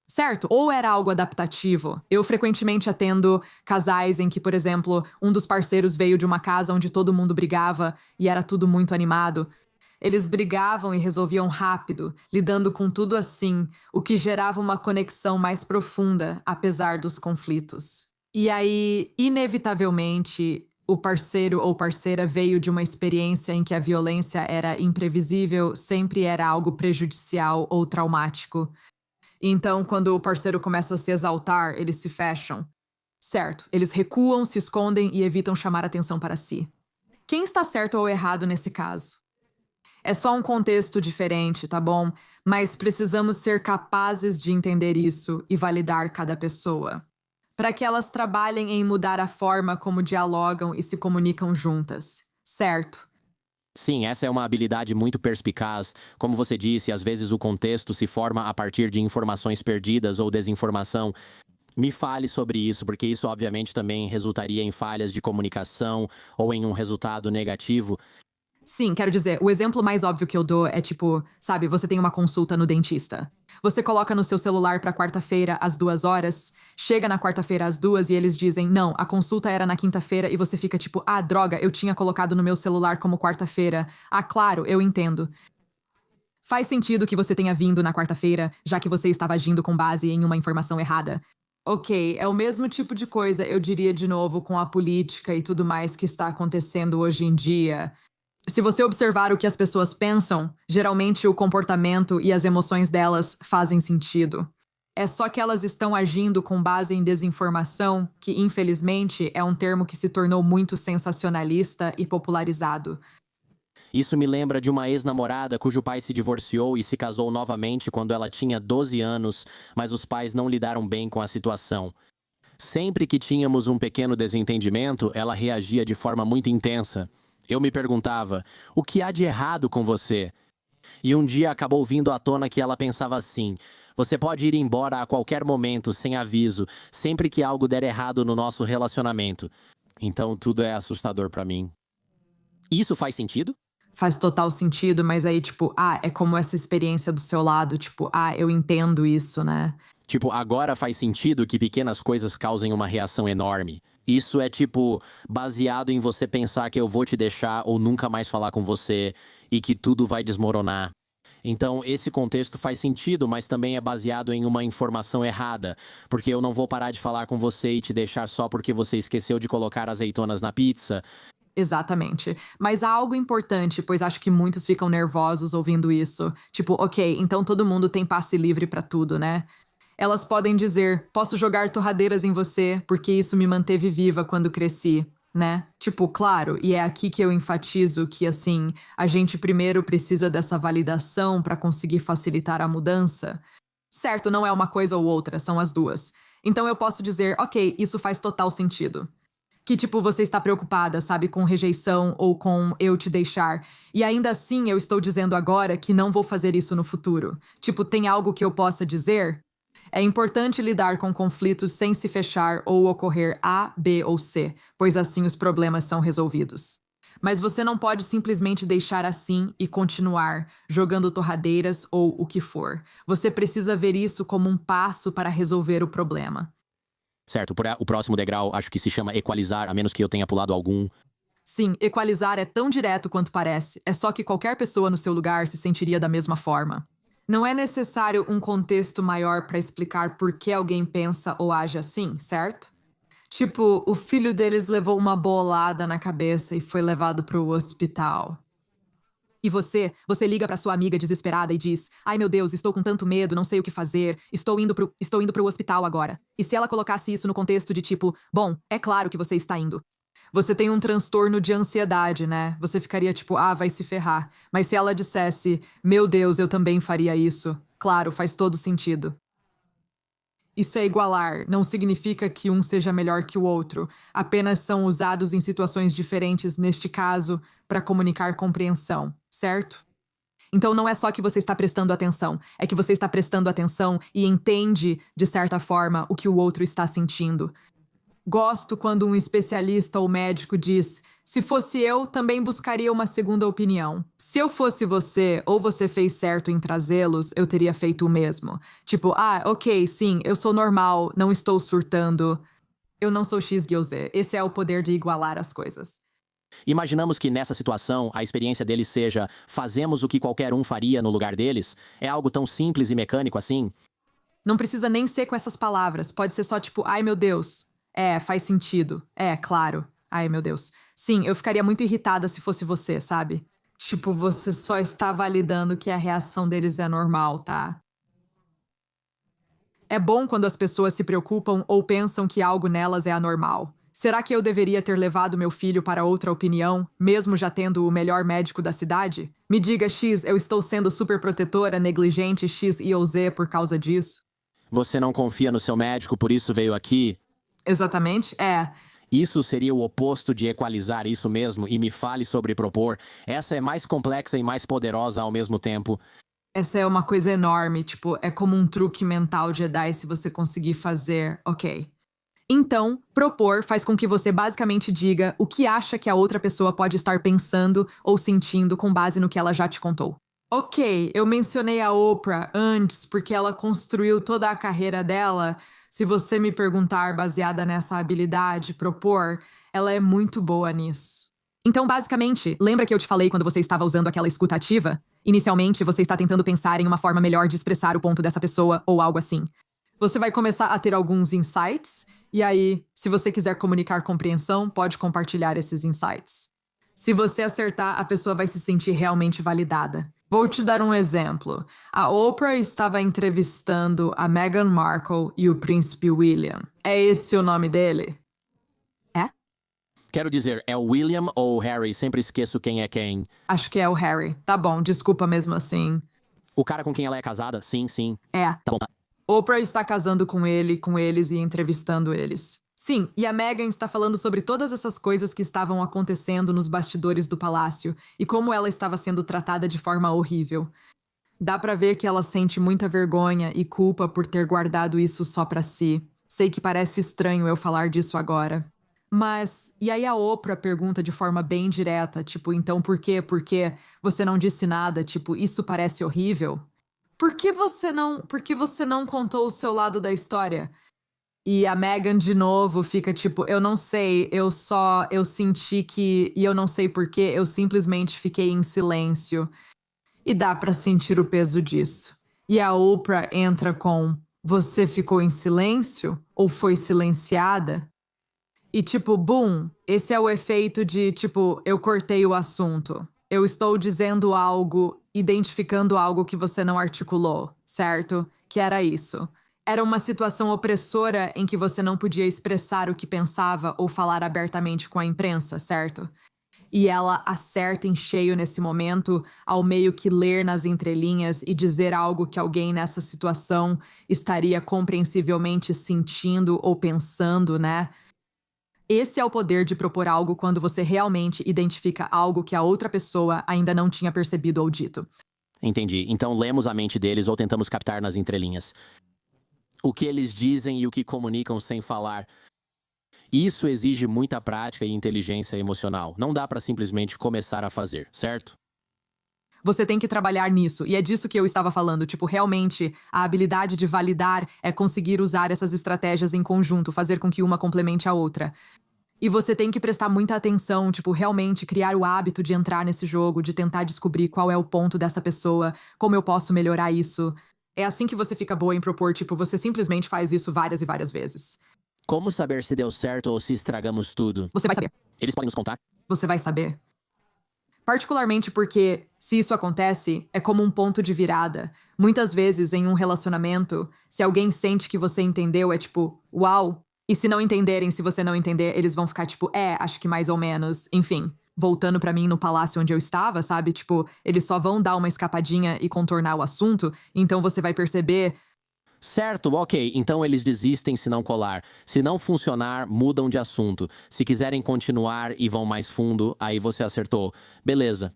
Certo? Ou era algo adaptativo. Eu frequentemente atendo casais em que, por exemplo, um dos parceiros veio de uma casa onde todo mundo brigava e era tudo muito animado. Eles brigavam e resolviam rápido, lidando com tudo assim, o que gerava uma conexão mais profunda, apesar dos conflitos. E aí, inevitavelmente, o parceiro ou parceira veio de uma experiência em que a violência era imprevisível, sempre era algo prejudicial ou traumático. Então, quando o parceiro começa a se exaltar, eles se fecham. Certo, eles recuam, se escondem e evitam chamar atenção para si. Quem está certo ou errado nesse caso? É só um contexto diferente, tá bom? Mas precisamos ser capazes de entender isso e validar cada pessoa, para que elas trabalhem em mudar a forma como dialogam e se comunicam juntas, certo?
Sim, essa é uma habilidade muito perspicaz. Como você disse, às vezes o contexto se forma a partir de informações perdidas ou desinformação. Me fale sobre isso, porque isso obviamente também resultaria em falhas de comunicação ou em um resultado negativo.
Sim, quero dizer, o exemplo mais óbvio que eu dou é tipo, sabe, você tem uma consulta no dentista. Você coloca no seu celular pra quarta-feira às 2 horas, chega na quarta-feira às 2 e eles dizem, não, a consulta era na quinta-feira e você fica tipo, ah, droga, eu tinha colocado no meu celular como quarta-feira. Ah, claro, eu entendo. Faz sentido que você tenha vindo na quarta-feira, já que você estava agindo com base em uma informação errada. Ok, é o mesmo tipo de coisa, eu diria de novo, com a política e tudo mais que está acontecendo hoje em dia. Se você observar o que as pessoas pensam, geralmente o comportamento e as emoções delas fazem sentido. É só que elas estão agindo com base em desinformação, que infelizmente é um termo que se tornou muito sensacionalista e popularizado.
Isso me lembra de uma ex-namorada cujo pai se divorciou e se casou novamente quando ela tinha 12 anos, mas os pais não lidaram bem com a situação. Sempre que tínhamos um pequeno desentendimento, ela reagia de forma muito intensa. Eu me perguntava: o que há de errado com você? E um dia acabou vindo à tona que ela pensava assim: você pode ir embora a qualquer momento, sem aviso, sempre que algo der errado no nosso relacionamento. Então tudo é assustador pra mim. Isso faz sentido?
Faz total sentido, mas aí, tipo, ah, é como essa experiência do seu lado, tipo, ah, eu entendo isso, né?
Tipo, agora faz sentido que pequenas coisas causem uma reação enorme. Isso é, tipo, baseado em você pensar que eu vou te deixar ou nunca mais falar com você e que tudo vai desmoronar. Então, esse contexto faz sentido, mas também é baseado em uma informação errada, porque eu não vou parar de falar com você e te deixar só porque você esqueceu de colocar azeitonas na pizza.
Exatamente. Mas há algo importante, pois acho que muitos ficam nervosos ouvindo isso. Tipo, ok, então todo mundo tem passe livre pra tudo, né? Elas podem dizer: posso jogar torradeiras em você, porque isso me manteve viva quando cresci, né? Tipo, claro, e é aqui que eu enfatizo que, assim, a gente primeiro precisa dessa validação para conseguir facilitar a mudança. Certo, não é uma coisa ou outra, são as duas. Então eu posso dizer: ok, isso faz total sentido. Que, tipo, você está preocupada, sabe, com rejeição ou com eu te deixar. E ainda assim eu estou dizendo agora que não vou fazer isso no futuro. Tipo, tem algo que eu possa dizer? É importante lidar com conflitos sem se fechar ou ocorrer A, B ou C, pois assim os problemas são resolvidos. Mas você não pode simplesmente deixar assim e continuar jogando torradeiras ou o que for. Você precisa ver isso como um passo para resolver o problema.
Certo, o próximo degrau acho que se chama equalizar, a menos que eu tenha pulado algum.
Sim, equalizar é tão direto quanto parece. É só que qualquer pessoa no seu lugar se sentiria da mesma forma. Não é necessário um contexto maior para explicar por que alguém pensa ou age assim, certo? Tipo, o filho deles levou uma bolada na cabeça e foi levado para o hospital. E você liga para sua amiga desesperada e diz: ai meu Deus, estou com tanto medo, não sei o que fazer, estou indo pro hospital agora. E se ela colocasse isso no contexto de tipo: bom, é claro que você está indo. Você tem um transtorno de ansiedade, né? Você ficaria tipo: ah, vai se ferrar. Mas se ela dissesse: meu Deus, eu também faria isso. Claro, faz todo sentido. Isso é igualar, não significa que um seja melhor que o outro, apenas são usados em situações diferentes, neste caso, para comunicar compreensão, certo? Então não é só que você está prestando atenção, é que você está prestando atenção e entende, de certa forma, o que o outro está sentindo. Gosto quando um especialista ou médico diz: se fosse eu, também buscaria uma segunda opinião. Se eu fosse você, ou você fez certo em trazê-los, eu teria feito o mesmo. Tipo, ah, ok, sim, eu sou normal, não estou surtando. Eu não sou X, Y, Z. Esse é o poder de igualar as coisas.
Imaginamos que nessa situação a experiência deles seja fazemos o que qualquer um faria no lugar deles? É algo tão simples e mecânico assim?
Não precisa nem ser com essas palavras. Pode ser só tipo, ai meu Deus. É, faz sentido. É, claro. Ai meu Deus. Sim, eu ficaria muito irritada se fosse você, sabe? Tipo, você só está validando que a reação deles é normal, tá? É bom quando as pessoas se preocupam ou pensam que algo nelas é anormal. Será que eu deveria ter levado meu filho para outra opinião, mesmo já tendo o melhor médico da cidade? Me diga, X, eu estou sendo superprotetora, negligente, X, Y ou Z por causa disso?
Você não confia no seu médico, por isso veio aqui?
Exatamente? É.
Isso seria o oposto de equalizar isso mesmo, e me fale sobre propor. Essa é mais complexa e mais poderosa ao mesmo tempo.
Essa é uma coisa enorme, tipo, é como um truque mental Jedi se você conseguir fazer, ok. Então, propor faz com que você basicamente diga o que acha que a outra pessoa pode estar pensando ou sentindo com base no que ela já te contou. Ok, eu mencionei a Oprah antes porque ela construiu toda a carreira dela. Se você me perguntar baseada nessa habilidade, propor, ela é muito boa nisso. Então, basicamente, lembra que eu te falei quando você estava usando aquela escuta ativa? Inicialmente, você está tentando pensar em uma forma melhor de expressar o ponto dessa pessoa ou algo assim. Você vai começar a ter alguns insights, e aí, se você quiser comunicar compreensão, pode compartilhar esses insights. Se você acertar, a pessoa vai se sentir realmente validada. Vou te dar um exemplo. A Oprah estava entrevistando a Meghan Markle e o príncipe William. É esse o nome dele? É?
Quero dizer, é o William ou o Harry? Sempre esqueço quem é quem.
Acho que é o Harry. Tá bom, desculpa mesmo assim.
O cara com quem ela é casada? Sim, sim.
É.
Tá bom, tá.
Oprah está casando com ele, com eles e entrevistando eles. Sim, e a Meghan está falando sobre todas essas coisas que estavam acontecendo nos bastidores do palácio e como ela estava sendo tratada de forma horrível. Dá pra ver que ela sente muita vergonha e culpa por ter guardado isso só pra si. Sei que parece estranho eu falar disso agora. Mas, e aí a Oprah pergunta de forma bem direta, tipo, então por quê? Por quê? Você não disse nada, tipo, isso parece horrível? Por que você não contou o seu lado da história? E a Meghan de novo fica tipo, eu não sei, eu senti que, e eu não sei por quê, eu simplesmente fiquei em silêncio. E dá pra sentir o peso disso. E a Oprah entra com, você ficou em silêncio? Ou foi silenciada? E tipo, boom, esse é o efeito de tipo, eu cortei o assunto. Eu estou dizendo algo, identificando algo que você não articulou, certo? Que era isso. Era uma situação opressora em que você não podia expressar o que pensava ou falar abertamente com a imprensa, certo? E ela acerta em cheio nesse momento, ao meio que ler nas entrelinhas e dizer algo que alguém nessa situação estaria compreensivelmente sentindo ou pensando, né? Esse é o poder de propor algo quando você realmente identifica algo que a outra pessoa ainda não tinha percebido ou dito.
Entendi. Então lemos a mente deles ou tentamos captar nas entrelinhas. O que eles dizem e o que comunicam sem falar. Isso exige muita prática e inteligência emocional. Não dá pra simplesmente começar a fazer, certo?
Você tem que trabalhar nisso, e é disso que eu estava falando. Tipo, realmente, a habilidade de validar é conseguir usar essas estratégias em conjunto, fazer com que uma complemente a outra. E você tem que prestar muita atenção, tipo, realmente criar o hábito de entrar nesse jogo, de tentar descobrir qual é o ponto dessa pessoa, como eu posso melhorar isso. É assim que você fica boa em propor, tipo, você simplesmente faz isso várias e várias vezes.
Como saber se deu certo ou se estragamos tudo?
Você vai saber.
Eles podem nos contar?
Você vai saber. Particularmente porque, se isso acontece, é como um ponto de virada. Muitas vezes, em um relacionamento, se alguém sente que você entendeu, é tipo, uau. E se não entenderem, se você não entender, eles vão ficar tipo, acho que mais ou menos. Enfim, voltando pra mim no palácio onde eu estava, sabe? Tipo, eles só vão dar uma escapadinha e contornar o assunto, então você vai perceber.
Certo, ok. Então eles desistem se não colar. Se não funcionar, mudam de assunto. Se quiserem continuar e vão mais fundo, aí você acertou. Beleza.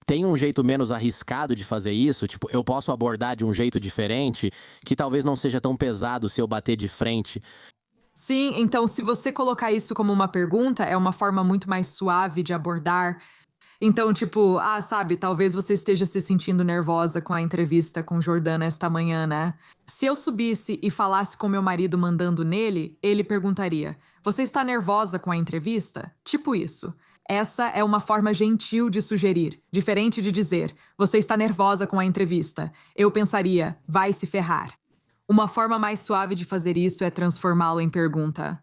Tem um jeito menos arriscado de fazer isso? Tipo, eu posso abordar de um jeito diferente, que talvez não seja tão pesado se eu bater de frente.
Sim, então se você colocar isso como uma pergunta, é uma forma muito mais suave de abordar. Então, tipo, sabe, talvez você esteja se sentindo nervosa com a entrevista com Jordana esta manhã, né? Se eu subisse e falasse com meu marido mandando nele, ele perguntaria: você está nervosa com a entrevista? Tipo isso. Essa é uma forma gentil de sugerir, diferente de dizer: você está nervosa com a entrevista. Eu pensaria: vai se ferrar. Uma forma mais suave de fazer isso é transformá-lo em pergunta.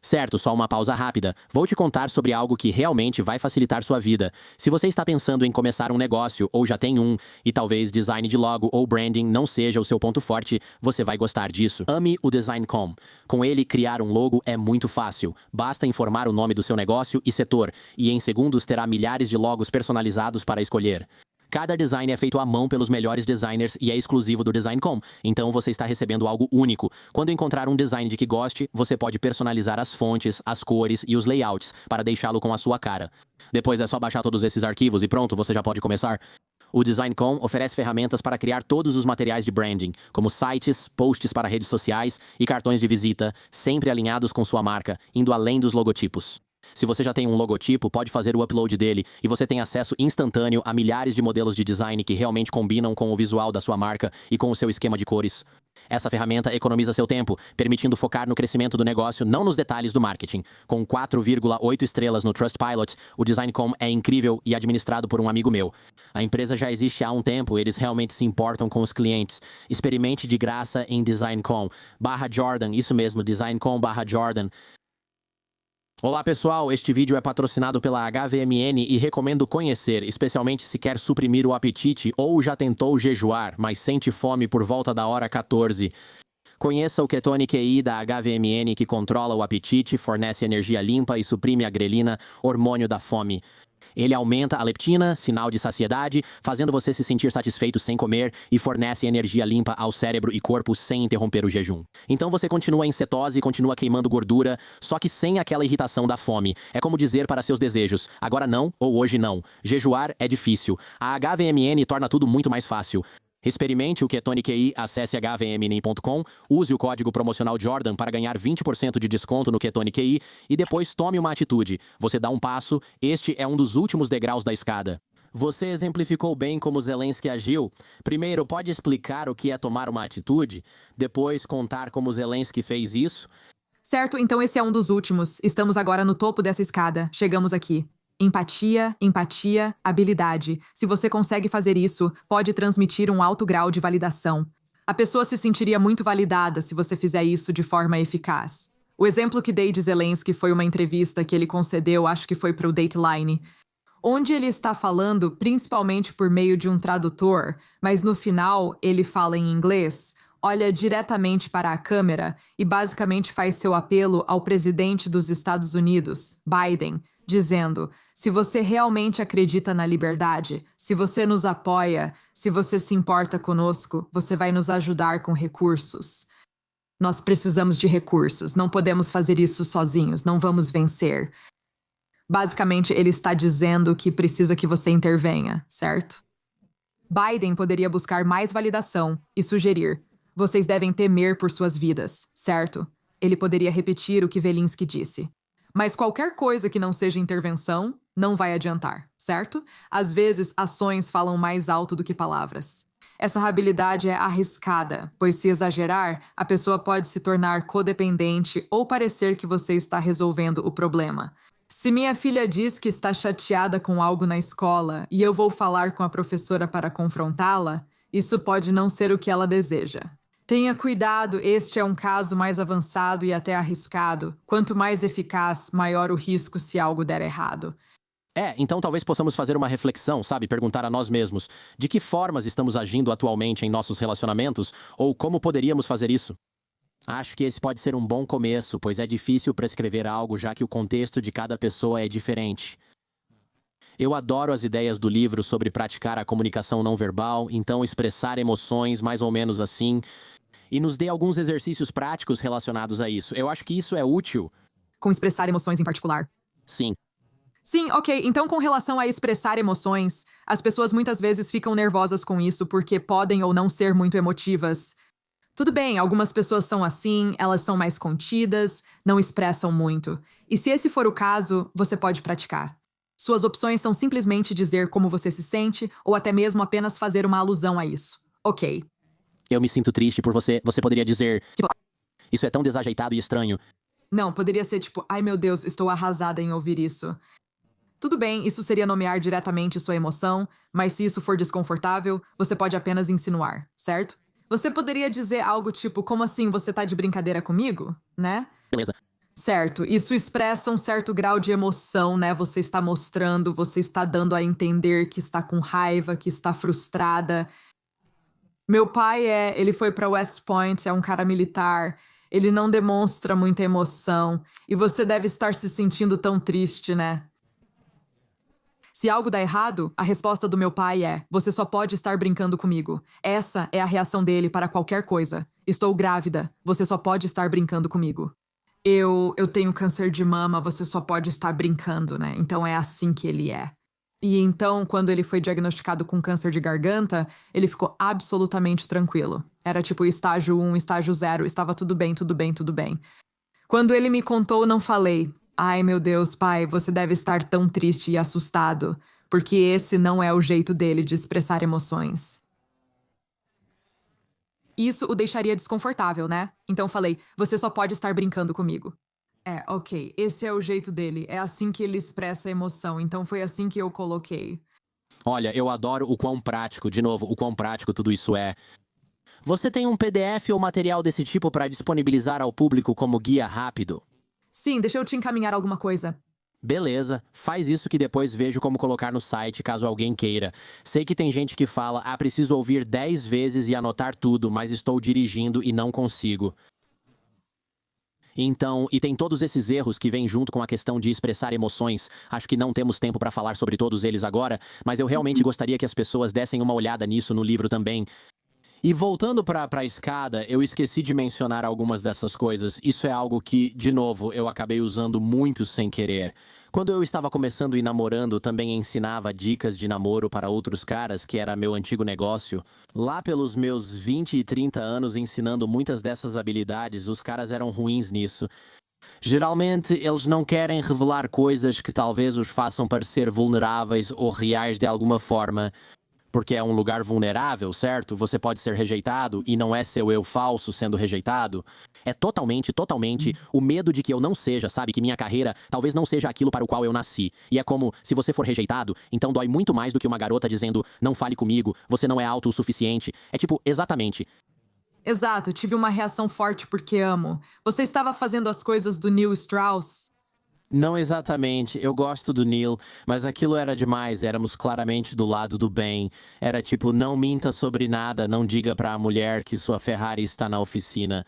Certo, só uma pausa rápida. Vou te contar sobre algo que realmente vai facilitar sua vida. Se você está pensando em começar um negócio ou já tem um, e talvez design de logo ou branding não seja o seu ponto forte, você vai gostar disso. Ame o Design.com. Com ele, criar um logo é muito fácil. Basta informar o nome do seu negócio e setor, e em segundos terá milhares de logos personalizados para escolher. Cada design é feito à mão pelos melhores designers e é exclusivo do Design.com, então você está recebendo algo único. Quando encontrar um design de que goste, você pode personalizar as fontes, as cores e os layouts para deixá-lo com a sua cara. Depois é só baixar todos esses arquivos e pronto, você já pode começar. O Design.com oferece ferramentas para criar todos os materiais de branding, como sites, posts para redes sociais e cartões de visita, sempre alinhados com sua marca, indo além dos logotipos. Se você já tem um logotipo, pode fazer o upload dele e você tem acesso instantâneo a milhares de modelos de design que realmente combinam com o visual da sua marca e com o seu esquema de cores. Essa ferramenta economiza seu tempo, permitindo focar no crescimento do negócio, não nos detalhes do marketing. Com 4,8 estrelas no Trustpilot, o Design.com é incrível e administrado por um amigo meu. A empresa já existe há um tempo, eles realmente se importam com os clientes. Experimente de graça em Design.com/Jordan, isso mesmo, Design.com/Jordan. Olá pessoal, este vídeo é patrocinado pela HVMN e recomendo conhecer, especialmente se quer suprimir o apetite ou já tentou jejuar, mas sente fome por volta da hora 14. Conheça o Ketone QI da HVMN que controla o apetite, fornece energia limpa e suprime a grelina, hormônio da fome. Ele aumenta a leptina, sinal de saciedade, fazendo você se sentir satisfeito sem comer e fornece energia limpa ao cérebro e corpo sem interromper o jejum. Então você continua em cetose, continua queimando gordura, só que sem aquela irritação da fome. É como dizer para seus desejos, agora não ou hoje não. Jejuar é difícil. A HVMN torna tudo muito mais fácil. Experimente o Ketone QI, acesse hvmn.com, use o código promocional Jordan para ganhar 20% de desconto no Ketone QI e depois tome uma atitude. Você dá um passo, este é um dos últimos degraus da escada. Você exemplificou bem como Zelensky agiu. Primeiro, pode explicar o que é tomar uma atitude? Depois, contar como Zelensky fez isso?
Certo, então esse é um dos últimos. Estamos agora no topo dessa escada. Chegamos aqui. Empatia, empatia, habilidade. Se você consegue fazer isso, pode transmitir um alto grau de validação. A pessoa se sentiria muito validada se você fizer isso de forma eficaz. O exemplo que dei de Zelensky foi uma entrevista que ele concedeu, acho que foi para o Dateline, onde ele está falando principalmente por meio de um tradutor, mas no final ele fala em inglês, olha diretamente para a câmera e basicamente faz seu apelo ao presidente dos Estados Unidos, Biden, dizendo: se você realmente acredita na liberdade, se você nos apoia, se você se importa conosco, você vai nos ajudar com recursos. Nós precisamos de recursos, não podemos fazer isso sozinhos, não vamos vencer. Basicamente, ele está dizendo que precisa que você intervenha, certo? Biden poderia buscar mais validação e sugerir: vocês devem temer por suas vidas, certo? Ele poderia repetir o que Zelensky disse. Mas qualquer coisa que não seja intervenção não vai adiantar, certo? Às vezes, ações falam mais alto do que palavras. Essa habilidade é arriscada, pois se exagerar, a pessoa pode se tornar codependente ou parecer que você está resolvendo o problema. Se minha filha diz que está chateada com algo na escola e eu vou falar com a professora para confrontá-la, isso pode não ser o que ela deseja. Tenha cuidado, este é um caso mais avançado e até arriscado. Quanto mais eficaz, maior o risco se algo der errado.
Então talvez possamos fazer uma reflexão, sabe? Perguntar a nós mesmos, de que formas estamos agindo atualmente em nossos relacionamentos? Ou como poderíamos fazer isso? Acho que esse pode ser um bom começo, pois é difícil prescrever algo, já que o contexto de cada pessoa é diferente. Eu adoro as ideias do livro sobre praticar a comunicação não verbal, então expressar emoções mais ou menos assim, e nos dê alguns exercícios práticos relacionados a isso. Eu acho que isso é útil.
Com expressar emoções em particular.
Sim.
Sim, ok. Então, com relação a expressar emoções, as pessoas muitas vezes ficam nervosas com isso porque podem ou não ser muito emotivas. Tudo bem, algumas pessoas são assim, elas são mais contidas, não expressam muito. E se esse for o caso, você pode praticar. Suas opções são simplesmente dizer como você se sente ou até mesmo apenas fazer uma alusão a isso. Ok.
Eu me sinto triste por você. Você poderia dizer, isso é tão desajeitado e estranho.
Não, poderia ser tipo, ai meu Deus, estou arrasada em ouvir isso. Tudo bem, isso seria nomear diretamente sua emoção, mas se isso for desconfortável, você pode apenas insinuar, certo? Você poderia dizer algo tipo, como assim, você tá de brincadeira comigo? Né?
Beleza.
Certo, isso expressa um certo grau de emoção, né? Você está mostrando, você está dando a entender que está com raiva, que está frustrada. Meu pai ele foi para West Point, é um cara militar. Ele não demonstra muita emoção e você deve estar se sentindo tão triste, né? Se algo dá errado, a resposta do meu pai é: você só pode estar brincando comigo. Essa é a reação dele para qualquer coisa. Estou grávida, você só pode estar brincando comigo. Eu tenho câncer de mama, você só pode estar brincando, né? Então é assim que ele é. E então, quando ele foi diagnosticado com câncer de garganta, ele ficou absolutamente tranquilo. Era tipo estágio 1, estágio 0, estava tudo bem, tudo bem, tudo bem. Quando ele me contou, não falei: ai meu Deus, pai, você deve estar tão triste e assustado, porque esse não é o jeito dele de expressar emoções. Isso o deixaria desconfortável, né? Então falei: você só pode estar brincando comigo. Ok, esse é o jeito dele, é assim que ele expressa emoção, então foi assim que eu coloquei.
Olha, eu adoro o quão prático, de novo, o quão prático tudo isso é. Você tem um PDF ou material desse tipo para disponibilizar ao público como guia rápido?
Sim, deixa eu te encaminhar alguma coisa.
Beleza, faz isso que depois vejo como colocar no site caso alguém queira. Sei que tem gente que fala: preciso ouvir 10 vezes e anotar tudo, mas estou dirigindo e não consigo. Então, e tem todos esses erros que vêm junto com a questão de expressar emoções. Acho que não temos tempo para falar sobre todos eles agora, mas eu realmente gostaria que as pessoas dessem uma olhada nisso no livro também. E voltando para a escada, eu esqueci de mencionar algumas dessas coisas. Isso é algo que, de novo, eu acabei usando muito sem querer. Quando eu estava começando e namorando, também ensinava dicas de namoro para outros caras, que era meu antigo negócio. Lá pelos meus 20 e 30 anos ensinando muitas dessas habilidades, os caras eram ruins nisso. Geralmente, eles não querem revelar coisas que talvez os façam parecer vulneráveis ou reais de alguma forma. Porque é um lugar vulnerável, certo? Você pode ser rejeitado e não é seu eu falso sendo rejeitado. É totalmente o medo de que eu não seja, sabe? Que minha carreira talvez não seja aquilo para o qual eu nasci. E é como, se você for rejeitado, então dói muito mais do que uma garota dizendo: não fale comigo, você não é alto o suficiente. É tipo, exatamente.
Exato, tive uma reação forte porque amo. Você estava fazendo as coisas do Neil Strauss?
Não exatamente, eu gosto do Neil, mas aquilo era demais, éramos claramente do lado do bem. Era tipo: não minta sobre nada, não diga pra mulher que sua Ferrari está na oficina.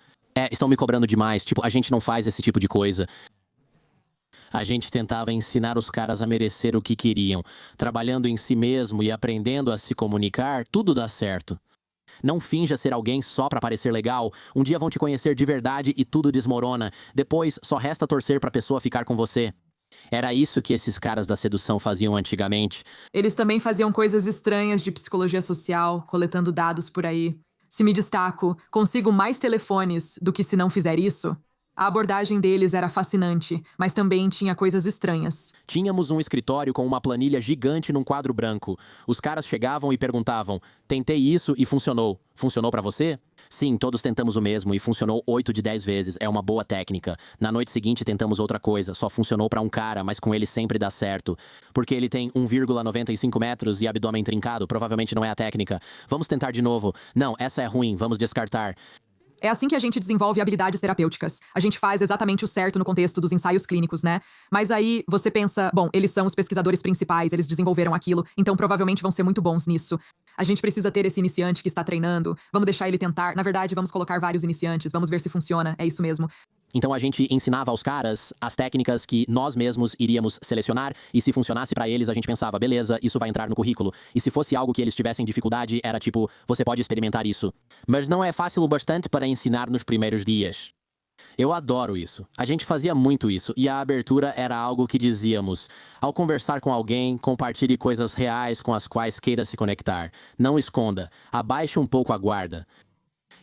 Estão me cobrando demais, tipo, a gente não faz esse tipo de coisa. A gente tentava ensinar os caras a merecer o que queriam. Trabalhando em si mesmo e aprendendo a se comunicar, tudo dá certo. Não finja ser alguém só pra parecer legal. Um dia vão te conhecer de verdade e tudo desmorona. Depois, só resta torcer pra pessoa ficar com você. Era isso que esses caras da sedução faziam antigamente.
Eles também faziam coisas estranhas de psicologia social, coletando dados por aí. Se me destaco, consigo mais telefones do que se não fizer isso? A abordagem deles era fascinante, mas também tinha coisas estranhas.
Tínhamos um escritório com uma planilha gigante num quadro branco. Os caras chegavam e perguntavam: tentei isso e funcionou. Funcionou pra você? Sim, todos tentamos o mesmo e funcionou 8 de 10 vezes. É uma boa técnica. Na noite seguinte tentamos outra coisa. Só funcionou pra um cara, mas com ele sempre dá certo. Porque ele tem 1,95 metros e abdômen trincado. Provavelmente não é a técnica. Vamos tentar de novo. Não, essa é ruim. Vamos descartar.
É assim que a gente desenvolve habilidades terapêuticas. A gente faz exatamente o certo no contexto dos ensaios clínicos, né? Mas aí você pensa: bom, eles são os pesquisadores principais, eles desenvolveram aquilo, então provavelmente vão ser muito bons nisso. A gente precisa ter esse iniciante que está treinando, vamos deixar ele tentar. Na verdade, vamos colocar vários iniciantes, vamos ver se funciona, é isso mesmo.
Então a gente ensinava aos caras as técnicas que nós mesmos iríamos selecionar, e se funcionasse pra eles, a gente pensava: beleza, isso vai entrar no currículo. E se fosse algo que eles tivessem dificuldade, era tipo: você pode experimentar isso. Mas não é fácil o bastante para ensinar nos primeiros dias. Eu adoro isso. A gente fazia muito isso, e a abertura era algo que dizíamos: ao conversar com alguém, compartilhe coisas reais com as quais queira se conectar. Não esconda. Abaixe um pouco a guarda.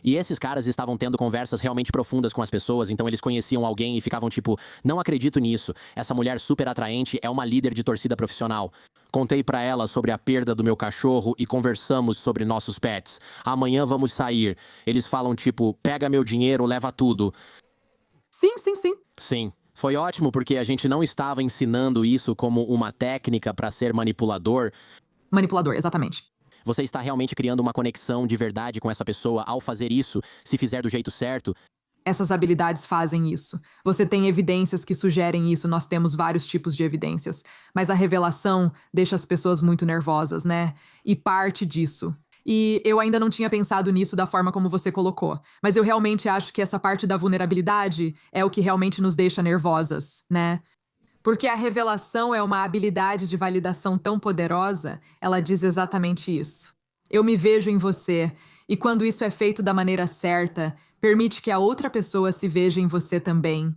E esses caras estavam tendo conversas realmente profundas com as pessoas, então eles conheciam alguém e ficavam tipo: não acredito nisso, essa mulher super atraente é uma líder de torcida profissional. Contei pra ela sobre a perda do meu cachorro e conversamos sobre nossos pets. Amanhã vamos sair. Eles falam tipo: pega meu dinheiro, leva tudo.
Sim, sim, sim.
Sim. Foi ótimo porque a gente não estava ensinando isso como uma técnica pra ser manipulador.
Manipulador, exatamente.
Você está realmente criando uma conexão de verdade com essa pessoa ao fazer isso, se fizer do jeito certo.
Essas habilidades fazem isso. Você tem evidências que sugerem isso, nós temos vários tipos de evidências. Mas a revelação deixa as pessoas muito nervosas, né? E parte disso. E eu ainda não tinha pensado nisso da forma como você colocou. Mas eu realmente acho que essa parte da vulnerabilidade é o que realmente nos deixa nervosas, né? Porque a revelação é uma habilidade de validação tão poderosa, ela diz exatamente isso. Eu me vejo em você, e quando isso é feito da maneira certa, permite que a outra pessoa se veja em você também.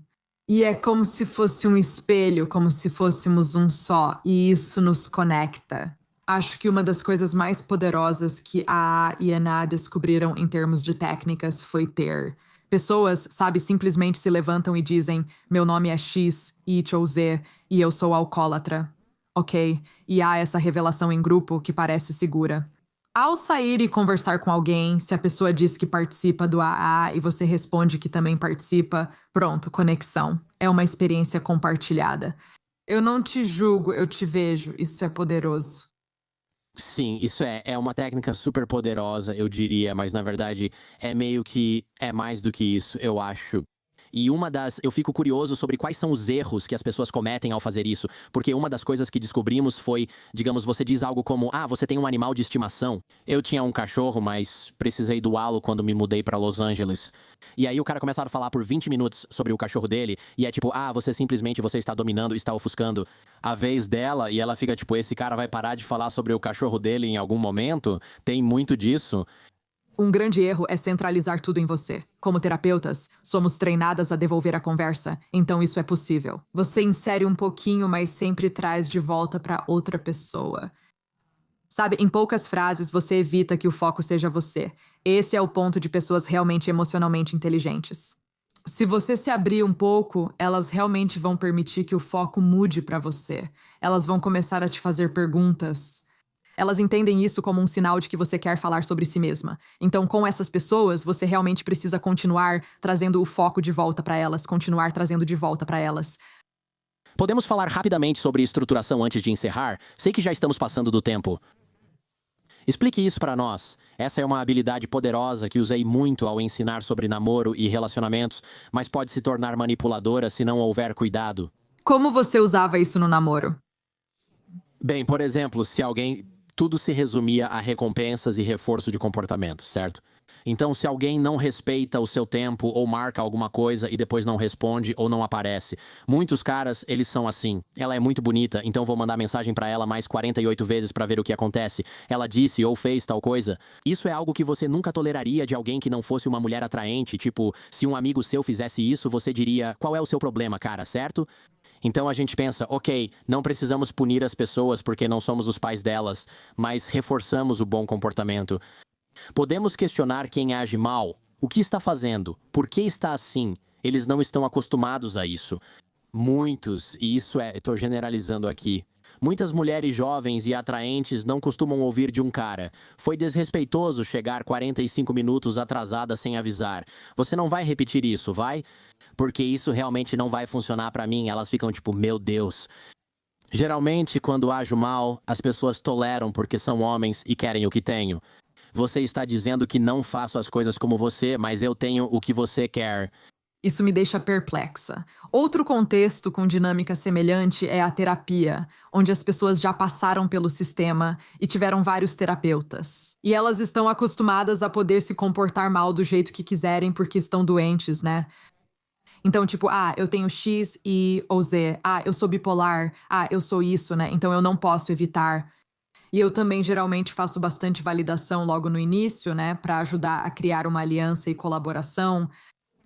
E é como se fosse um espelho, como se fôssemos um só, e isso nos conecta. Acho que uma das coisas mais poderosas que a A e a Na descobriram em termos de técnicas foi ter pessoas, sabe, simplesmente se levantam e dizem: meu nome é X, Y ou Z, e eu sou alcoólatra. Ok? E há essa revelação em grupo que parece segura. Ao sair e conversar com alguém, se a pessoa diz que participa do AA e você responde que também participa, pronto, conexão. É uma experiência compartilhada. Eu não te julgo, eu te vejo. Isso é poderoso.
Sim, isso é uma técnica super poderosa, eu diria, mas na verdade é meio que é mais do que isso, eu acho. E eu fico curioso sobre quais são os erros que as pessoas cometem ao fazer isso, porque uma das coisas que descobrimos foi, digamos, você diz algo como: "Ah, você tem um animal de estimação". Eu tinha um cachorro, mas precisei doá-lo quando me mudei pra Los Angeles. E aí o cara começava a falar por 20 minutos sobre o cachorro dele, e é tipo: "Ah, você está dominando, está ofuscando a vez dela", e ela fica tipo: "Esse cara vai parar de falar sobre o cachorro dele em algum momento?". Tem muito disso.
Um grande erro é centralizar tudo em você. Como terapeutas, somos treinadas a devolver a conversa, então isso é possível. Você insere um pouquinho, mas sempre traz de volta para outra pessoa. Sabe, em poucas frases, você evita que o foco seja você. Esse é o ponto de pessoas realmente emocionalmente inteligentes. Se você se abrir um pouco, elas realmente vão permitir que o foco mude para você. Elas vão começar a te fazer perguntas. Elas entendem isso como um sinal de que você quer falar sobre si mesma. Então, com essas pessoas, você realmente precisa continuar trazendo o foco de volta para elas, continuar trazendo de volta para elas.
Podemos falar rapidamente sobre estruturação antes de encerrar? Sei que já estamos passando do tempo. Explique isso pra nós. Essa é uma habilidade poderosa que usei muito ao ensinar sobre namoro e relacionamentos, mas pode se tornar manipuladora se não houver cuidado.
Como você usava isso no namoro?
Bem, por exemplo, se alguém. Tudo se resumia a recompensas e reforço de comportamento, certo? Então, se alguém não respeita o seu tempo ou marca alguma coisa e depois não responde ou não aparece. Muitos caras, eles são assim. Ela é muito bonita, então vou mandar mensagem pra ela mais 48 vezes pra ver o que acontece. Ela disse ou fez tal coisa. Isso é algo que você nunca toleraria de alguém que não fosse uma mulher atraente. Tipo, se um amigo seu fizesse isso, você diria: qual é o seu problema, cara, certo? Então a gente pensa: ok, não precisamos punir as pessoas porque não somos os pais delas, mas reforçamos o bom comportamento. Podemos questionar quem age mal. O que está fazendo? Por que está assim? Eles não estão acostumados a isso. Muitos, e isso estou generalizando aqui. Muitas mulheres jovens e atraentes não costumam ouvir de um cara: foi desrespeitoso chegar 45 minutos atrasada sem avisar. Você não vai repetir isso, vai? Porque isso realmente não vai funcionar pra mim. Elas ficam tipo: meu Deus. Geralmente, quando ajo mal, as pessoas toleram porque são homens e querem o que tenho. Você está dizendo que não faço as coisas como você, mas eu tenho o que você quer.
Isso me deixa perplexa. Outro contexto com dinâmica semelhante é a terapia, onde as pessoas já passaram pelo sistema e tiveram vários terapeutas. E elas estão acostumadas a poder se comportar mal do jeito que quiserem porque estão doentes, né? Então, tipo, eu tenho X, Y ou Z. Eu sou bipolar. Eu sou isso, né? Então eu não posso evitar. E eu também geralmente faço bastante validação logo no início, né, para ajudar a criar uma aliança e colaboração.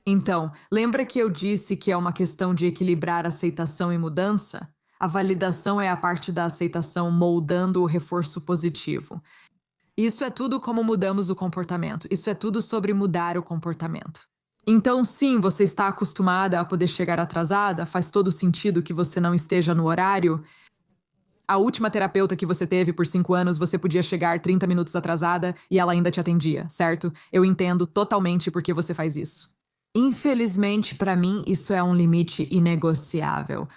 Então, lembra que eu disse que é uma questão de equilibrar aceitação e mudança? A validação é a parte da aceitação moldando o reforço positivo. Isso é tudo como mudamos o comportamento. Isso é tudo sobre mudar o comportamento. Então, sim, você está acostumada a poder chegar atrasada, faz todo sentido que você não esteja no horário. A última terapeuta que você teve por 5 anos, você podia chegar 30 minutos atrasada e ela ainda te atendia, certo? Eu entendo totalmente por que você faz isso. Infelizmente, para mim, isso é um limite inegociável.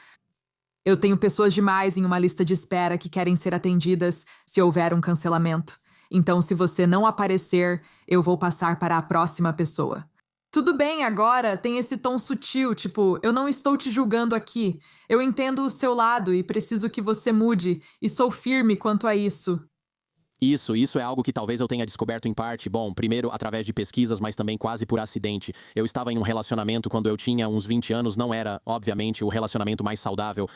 Eu tenho pessoas demais em uma lista de espera que querem ser atendidas se houver um cancelamento. Então, se você não aparecer, eu vou passar para a próxima pessoa. Tudo bem, agora tem esse tom sutil, tipo, eu não estou te julgando aqui. Eu entendo o seu lado e preciso que você mude, e sou firme quanto a isso.
Isso é algo que talvez eu tenha descoberto em parte, bom, primeiro através de pesquisas, mas também quase por acidente. Eu estava em um relacionamento quando eu tinha uns 20 anos, não era, obviamente, o relacionamento mais saudável.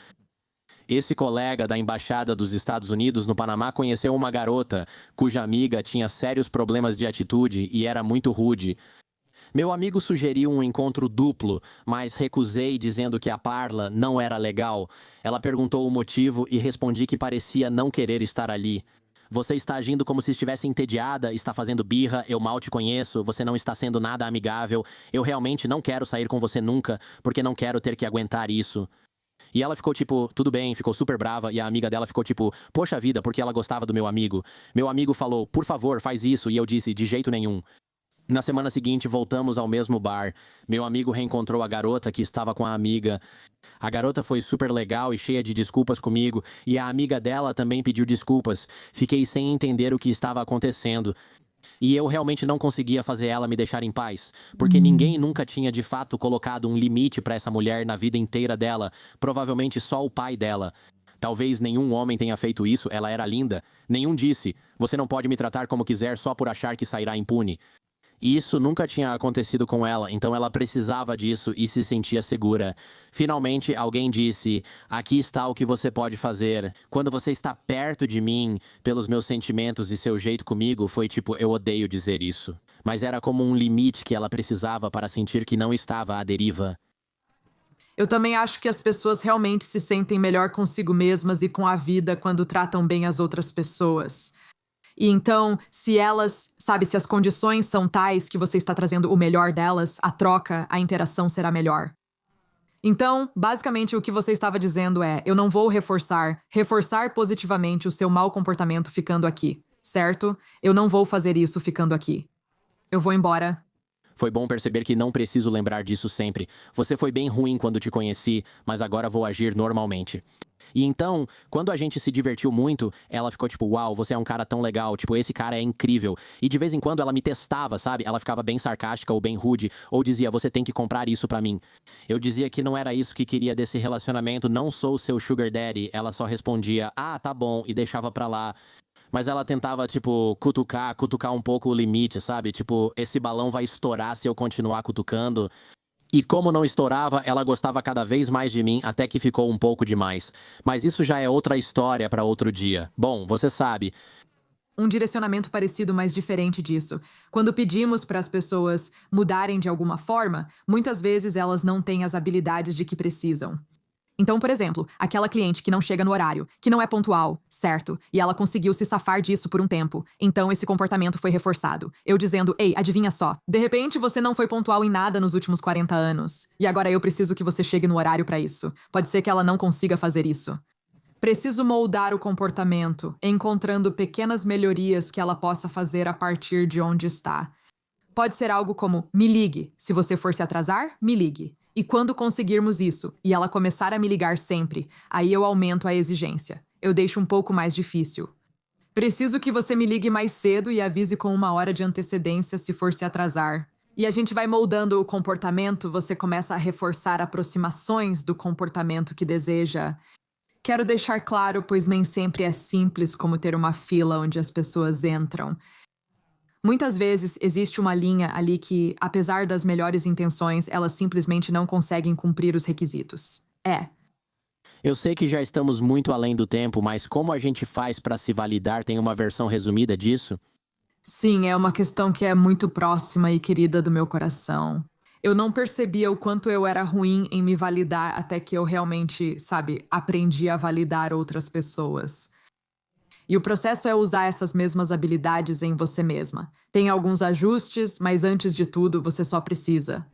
Esse colega da embaixada dos Estados Unidos no Panamá conheceu uma garota cuja amiga tinha sérios problemas de atitude e era muito rude. Meu amigo sugeriu um encontro duplo, mas recusei dizendo que a parla não era legal. Ela perguntou o motivo e respondi que parecia não querer estar ali. Você está agindo como se estivesse entediada, está fazendo birra, eu mal te conheço, você não está sendo nada amigável. Eu realmente não quero sair com você nunca, porque não quero ter que aguentar isso. E ela ficou tipo, tudo bem, ficou super brava, e a amiga dela ficou tipo, poxa vida, porque ela gostava do meu amigo. Meu amigo falou, por favor, faz isso, e eu disse, de jeito nenhum. Na semana seguinte, voltamos ao mesmo bar. Meu amigo reencontrou a garota que estava com a amiga. A garota foi super legal e cheia de desculpas comigo, e a amiga dela também pediu desculpas. Fiquei sem entender o que estava acontecendo. E eu realmente não conseguia fazer ela me deixar em paz, porque ninguém nunca tinha de fato colocado um limite para essa mulher na vida inteira dela, provavelmente só o pai dela. Talvez nenhum homem tenha feito isso, ela era linda. Nenhum disse: "Você não pode me tratar como quiser só por achar que sairá impune." E isso nunca tinha acontecido com ela, então ela precisava disso e se sentia segura. Finalmente, alguém disse: aqui está o que você pode fazer. Quando você está perto de mim, pelos meus sentimentos e seu jeito comigo, foi tipo, eu odeio dizer isso. Mas era como um limite que ela precisava para sentir que não estava à deriva.
Eu também acho que as pessoas realmente se sentem melhor consigo mesmas e com a vida quando tratam bem as outras pessoas. E então, se elas, sabe, se as condições são tais que você está trazendo o melhor delas, a troca, a interação será melhor. Então, basicamente, o que você estava dizendo é: eu não vou reforçar positivamente o seu mau comportamento ficando aqui, certo? Eu não vou fazer isso ficando aqui. Eu vou embora.
Foi bom perceber que não preciso lembrar disso sempre. Você foi bem ruim quando te conheci, mas agora vou agir normalmente. E então, quando a gente se divertiu muito, ela ficou tipo, uau, você é um cara tão legal, tipo, esse cara é incrível. E de vez em quando ela me testava, sabe? Ela ficava bem sarcástica ou bem rude, ou dizia, você tem que comprar isso pra mim. Eu dizia que não era isso que queria desse relacionamento, não sou seu sugar daddy. Ela só respondia, ah, tá bom, e deixava pra lá. Mas ela tentava, tipo, cutucar um pouco o limite, sabe? Tipo, esse balão vai estourar se eu continuar cutucando. E como não estourava, ela gostava cada vez mais de mim, até que ficou um pouco demais. Mas isso já é outra história para outro dia. Bom, você sabe.
Um direcionamento parecido, mas diferente disso. Quando pedimos para as pessoas mudarem de alguma forma, muitas vezes elas não têm as habilidades de que precisam. Então, por exemplo, aquela cliente que não chega no horário, que não é pontual, certo? E ela conseguiu se safar disso por um tempo. Então, esse comportamento foi reforçado. Eu dizendo, ei, adivinha só. De repente, você não foi pontual em nada nos últimos 40 anos. E agora eu preciso que você chegue no horário para isso. Pode ser que ela não consiga fazer isso. Preciso moldar o comportamento, encontrando pequenas melhorias que ela possa fazer a partir de onde está. Pode ser algo como: me ligue. Se você for se atrasar, me ligue. E quando conseguirmos isso, e ela começar a me ligar sempre, aí eu aumento a exigência. Eu deixo um pouco mais difícil. Preciso que você me ligue mais cedo e avise com 1 hora de antecedência se for se atrasar. E a gente vai moldando o comportamento, você começa a reforçar aproximações do comportamento que deseja. Quero deixar claro, pois nem sempre é simples como ter uma fila onde as pessoas entram. Muitas vezes existe uma linha ali que, apesar das melhores intenções, elas simplesmente não conseguem cumprir os requisitos.
Eu sei que já estamos muito além do tempo, mas como a gente faz para se validar? Tem uma versão resumida disso?
Sim, é uma questão que é muito próxima e querida do meu coração. Eu não percebia o quanto eu era ruim em me validar até que eu realmente, sabe, aprendi a validar outras pessoas. E o processo é usar essas mesmas habilidades em você mesma. Tem alguns ajustes, mas antes de tudo, você só precisa.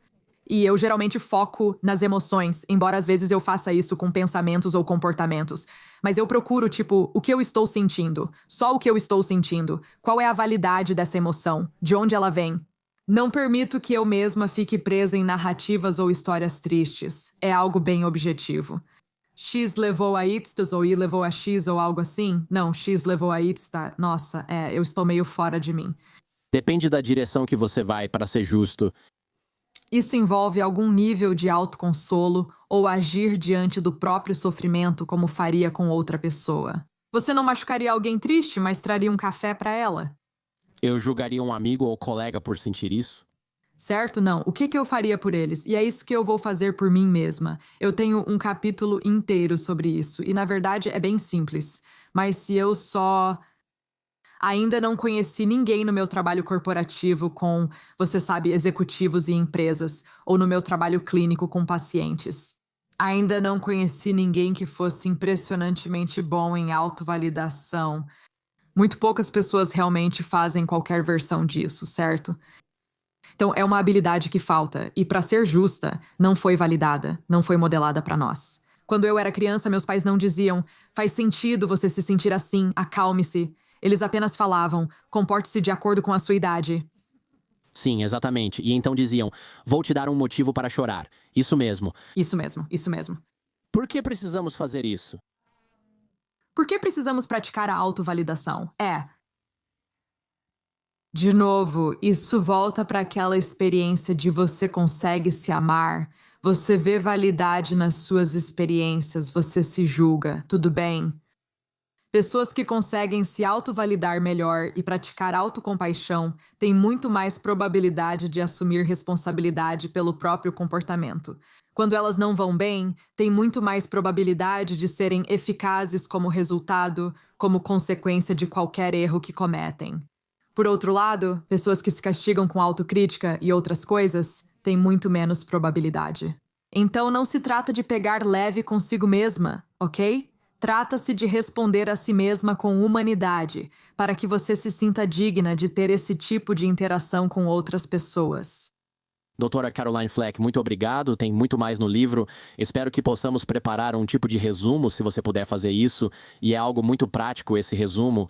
E eu geralmente foco nas emoções, embora às vezes eu faça isso com pensamentos ou comportamentos. Mas eu procuro, tipo, o que eu estou sentindo? Só o que eu estou sentindo. Qual é a validade dessa emoção? De onde ela vem? Não permito que eu mesma fique presa em narrativas ou histórias tristes. É algo bem objetivo. X levou a Y ou Y levou a X ou algo assim? Não, X levou a Y. Nossa, eu estou meio fora de mim.
Depende da direção que você vai, para ser justo.
Isso envolve algum nível de autoconsolo ou agir diante do próprio sofrimento como faria com outra pessoa. Você não machucaria alguém triste, mas traria um café para ela?
Eu julgaria um amigo ou colega por sentir isso?
Certo? Não. O que eu faria por eles? E é isso que eu vou fazer por mim mesma. Eu tenho um capítulo inteiro sobre isso, e na verdade é bem simples. Mas se eu só ainda não conheci ninguém no meu trabalho corporativo com, você sabe, executivos e empresas, ou no meu trabalho clínico com pacientes. Ainda não conheci ninguém que fosse impressionantemente bom em autovalidação. Muito poucas pessoas realmente fazem qualquer versão disso, certo? Então é uma habilidade que falta, e para ser justa, não foi validada, não foi modelada para nós. Quando eu era criança, meus pais não diziam: faz sentido você se sentir assim, acalme-se. Eles apenas falavam: comporte-se de acordo com a sua idade.
Sim, exatamente. E então diziam: vou te dar um motivo para chorar. Isso mesmo.
Isso mesmo, isso mesmo.
Por que precisamos fazer isso?
Por que precisamos praticar a autovalidação? De novo, isso volta para aquela experiência de você consegue se amar, você vê validade nas suas experiências, você se julga, tudo bem? Pessoas que conseguem se autovalidar melhor e praticar autocompaixão têm muito mais probabilidade de assumir responsabilidade pelo próprio comportamento. Quando elas não vão bem, têm muito mais probabilidade de serem eficazes como resultado, como consequência de qualquer erro que cometem. Por outro lado, pessoas que se castigam com autocrítica e outras coisas têm muito menos probabilidade. Então não se trata de pegar leve consigo mesma, ok? Trata-se de responder a si mesma com humanidade, para que você se sinta digna de ter esse tipo de interação com outras pessoas.
Doutora Caroline Fleck, muito obrigado. Tem muito mais no livro. Espero que possamos preparar um tipo de resumo, se você puder fazer isso. E é algo muito prático esse resumo.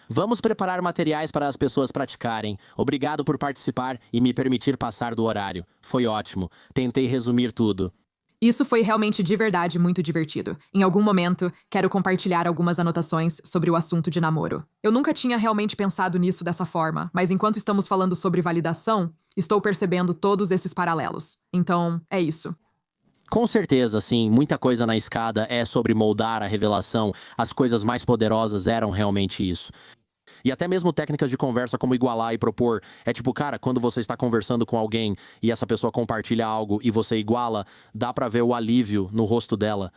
Vamos preparar materiais para as pessoas praticarem. Obrigado por participar e me permitir passar do horário. Foi ótimo. Tentei resumir tudo.
Isso foi realmente de verdade muito divertido. Em algum momento, quero compartilhar algumas anotações sobre o assunto de namoro. Eu nunca tinha realmente pensado nisso dessa forma, mas enquanto estamos falando sobre validação, estou percebendo todos esses paralelos. Então, é isso.
Com certeza, sim. Muita coisa na escada é sobre moldar a revelação. As coisas mais poderosas eram realmente isso. E até mesmo técnicas de conversa como igualar e propor. É tipo, cara, quando você está conversando com alguém e essa pessoa compartilha algo e você iguala, dá pra ver o alívio no rosto dela.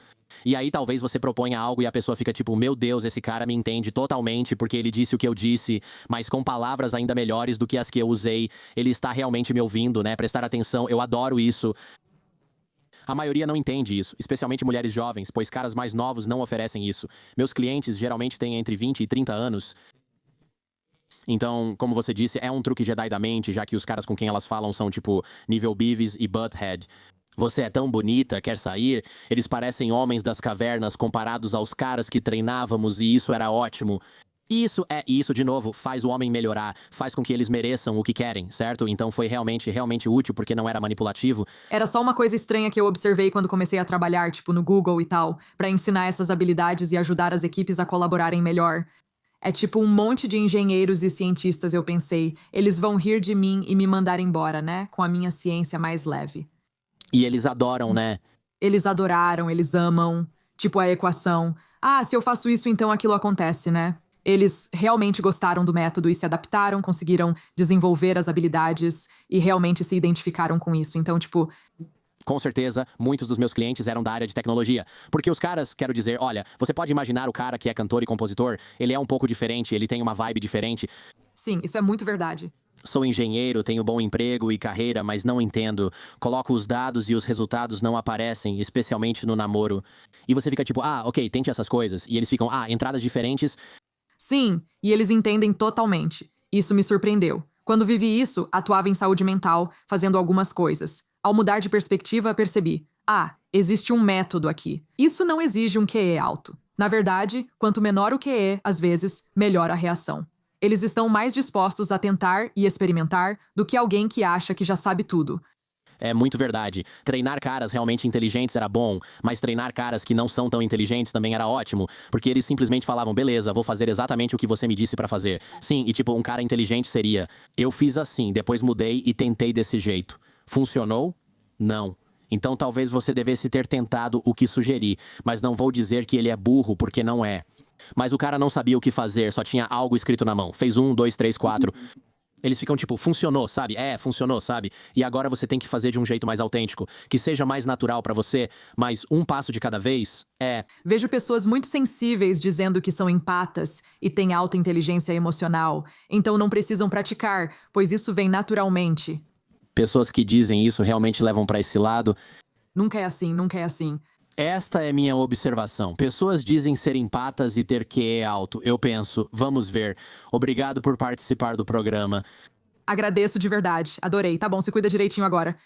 E aí talvez você proponha algo e a pessoa fica tipo, meu Deus, esse cara me entende totalmente porque ele disse o que eu disse, mas com palavras ainda melhores do que as que eu usei. Ele está realmente me ouvindo, né? Prestar atenção, eu adoro isso. A maioria não entende isso, especialmente mulheres jovens, pois caras mais novos não oferecem isso. Meus clientes geralmente têm entre 20 e 30 anos. Então, como você disse, é um truque Jedi da mente, já que os caras com quem elas falam são tipo nível Beavis e Butthead. Você é tão bonita, quer sair? Eles parecem homens das cavernas comparados aos caras que treinávamos e isso era ótimo. Isso de novo, faz o homem melhorar, faz com que eles mereçam o que querem, certo? Então foi realmente útil porque não era manipulativo.
Era só uma coisa estranha que eu observei quando comecei a trabalhar, tipo no Google e tal, para ensinar essas habilidades e ajudar as equipes a colaborarem melhor. É tipo um monte de engenheiros e cientistas, eu pensei. Eles vão rir de mim e me mandar embora, né? Com a minha ciência mais leve.
E eles adoram, né?
Eles adoraram, eles amam. Tipo a equação. Ah, se eu faço isso, então aquilo acontece, né? Eles realmente gostaram do método e se adaptaram, conseguiram desenvolver as habilidades e realmente se identificaram com isso. Então, tipo,
Com certeza, muitos dos meus clientes eram da área de tecnologia. Porque os caras, quero dizer, olha, você pode imaginar o cara que é cantor e compositor? Ele é um pouco diferente, ele tem uma vibe diferente.
sim, isso é muito verdade.
Sou engenheiro, tenho bom emprego e carreira, mas não entendo. Coloco os dados e os resultados não aparecem, especialmente no namoro. E você fica tipo, ah, ok, tente essas coisas. E eles ficam, ah, entradas diferentes.
Sim, e eles entendem totalmente. Isso me surpreendeu. Quando vivi isso, atuava em saúde mental, fazendo algumas coisas. Ao mudar de perspectiva, percebi: ah, existe um método aqui. Isso não exige um QE alto. Na verdade, quanto menor o QE, às vezes, melhor a reação. Eles estão mais dispostos a tentar e experimentar do que alguém que acha que já sabe tudo.
É muito verdade. Treinar caras realmente inteligentes era bom, mas treinar caras que não são tão inteligentes também era ótimo, porque eles simplesmente falavam, beleza, vou fazer exatamente o que você me disse pra fazer. Sim, e tipo, um cara inteligente seria, eu fiz assim, depois mudei e tentei desse jeito. Funcionou? Não. Então talvez você devesse ter tentado o que sugeri, mas não vou dizer que ele é burro, porque não é. Mas o cara não sabia o que fazer, só tinha algo escrito na mão. Fez 1, 2, 3, 4. Eles ficam tipo, funcionou, sabe? Funcionou, sabe? E agora você tem que fazer de um jeito mais autêntico, que seja mais natural pra você, mas um passo de cada vez.
Vejo pessoas muito sensíveis dizendo que são empatas e têm alta inteligência emocional, então não precisam praticar, pois isso vem naturalmente.
Pessoas que dizem isso realmente levam pra esse lado.
Nunca é assim, nunca é assim.
Esta é minha observação. Pessoas dizem ser empatas e ter QE alto. Eu penso, vamos ver. Obrigado por participar do programa.
Agradeço de verdade, adorei. Tá bom, se cuida direitinho agora.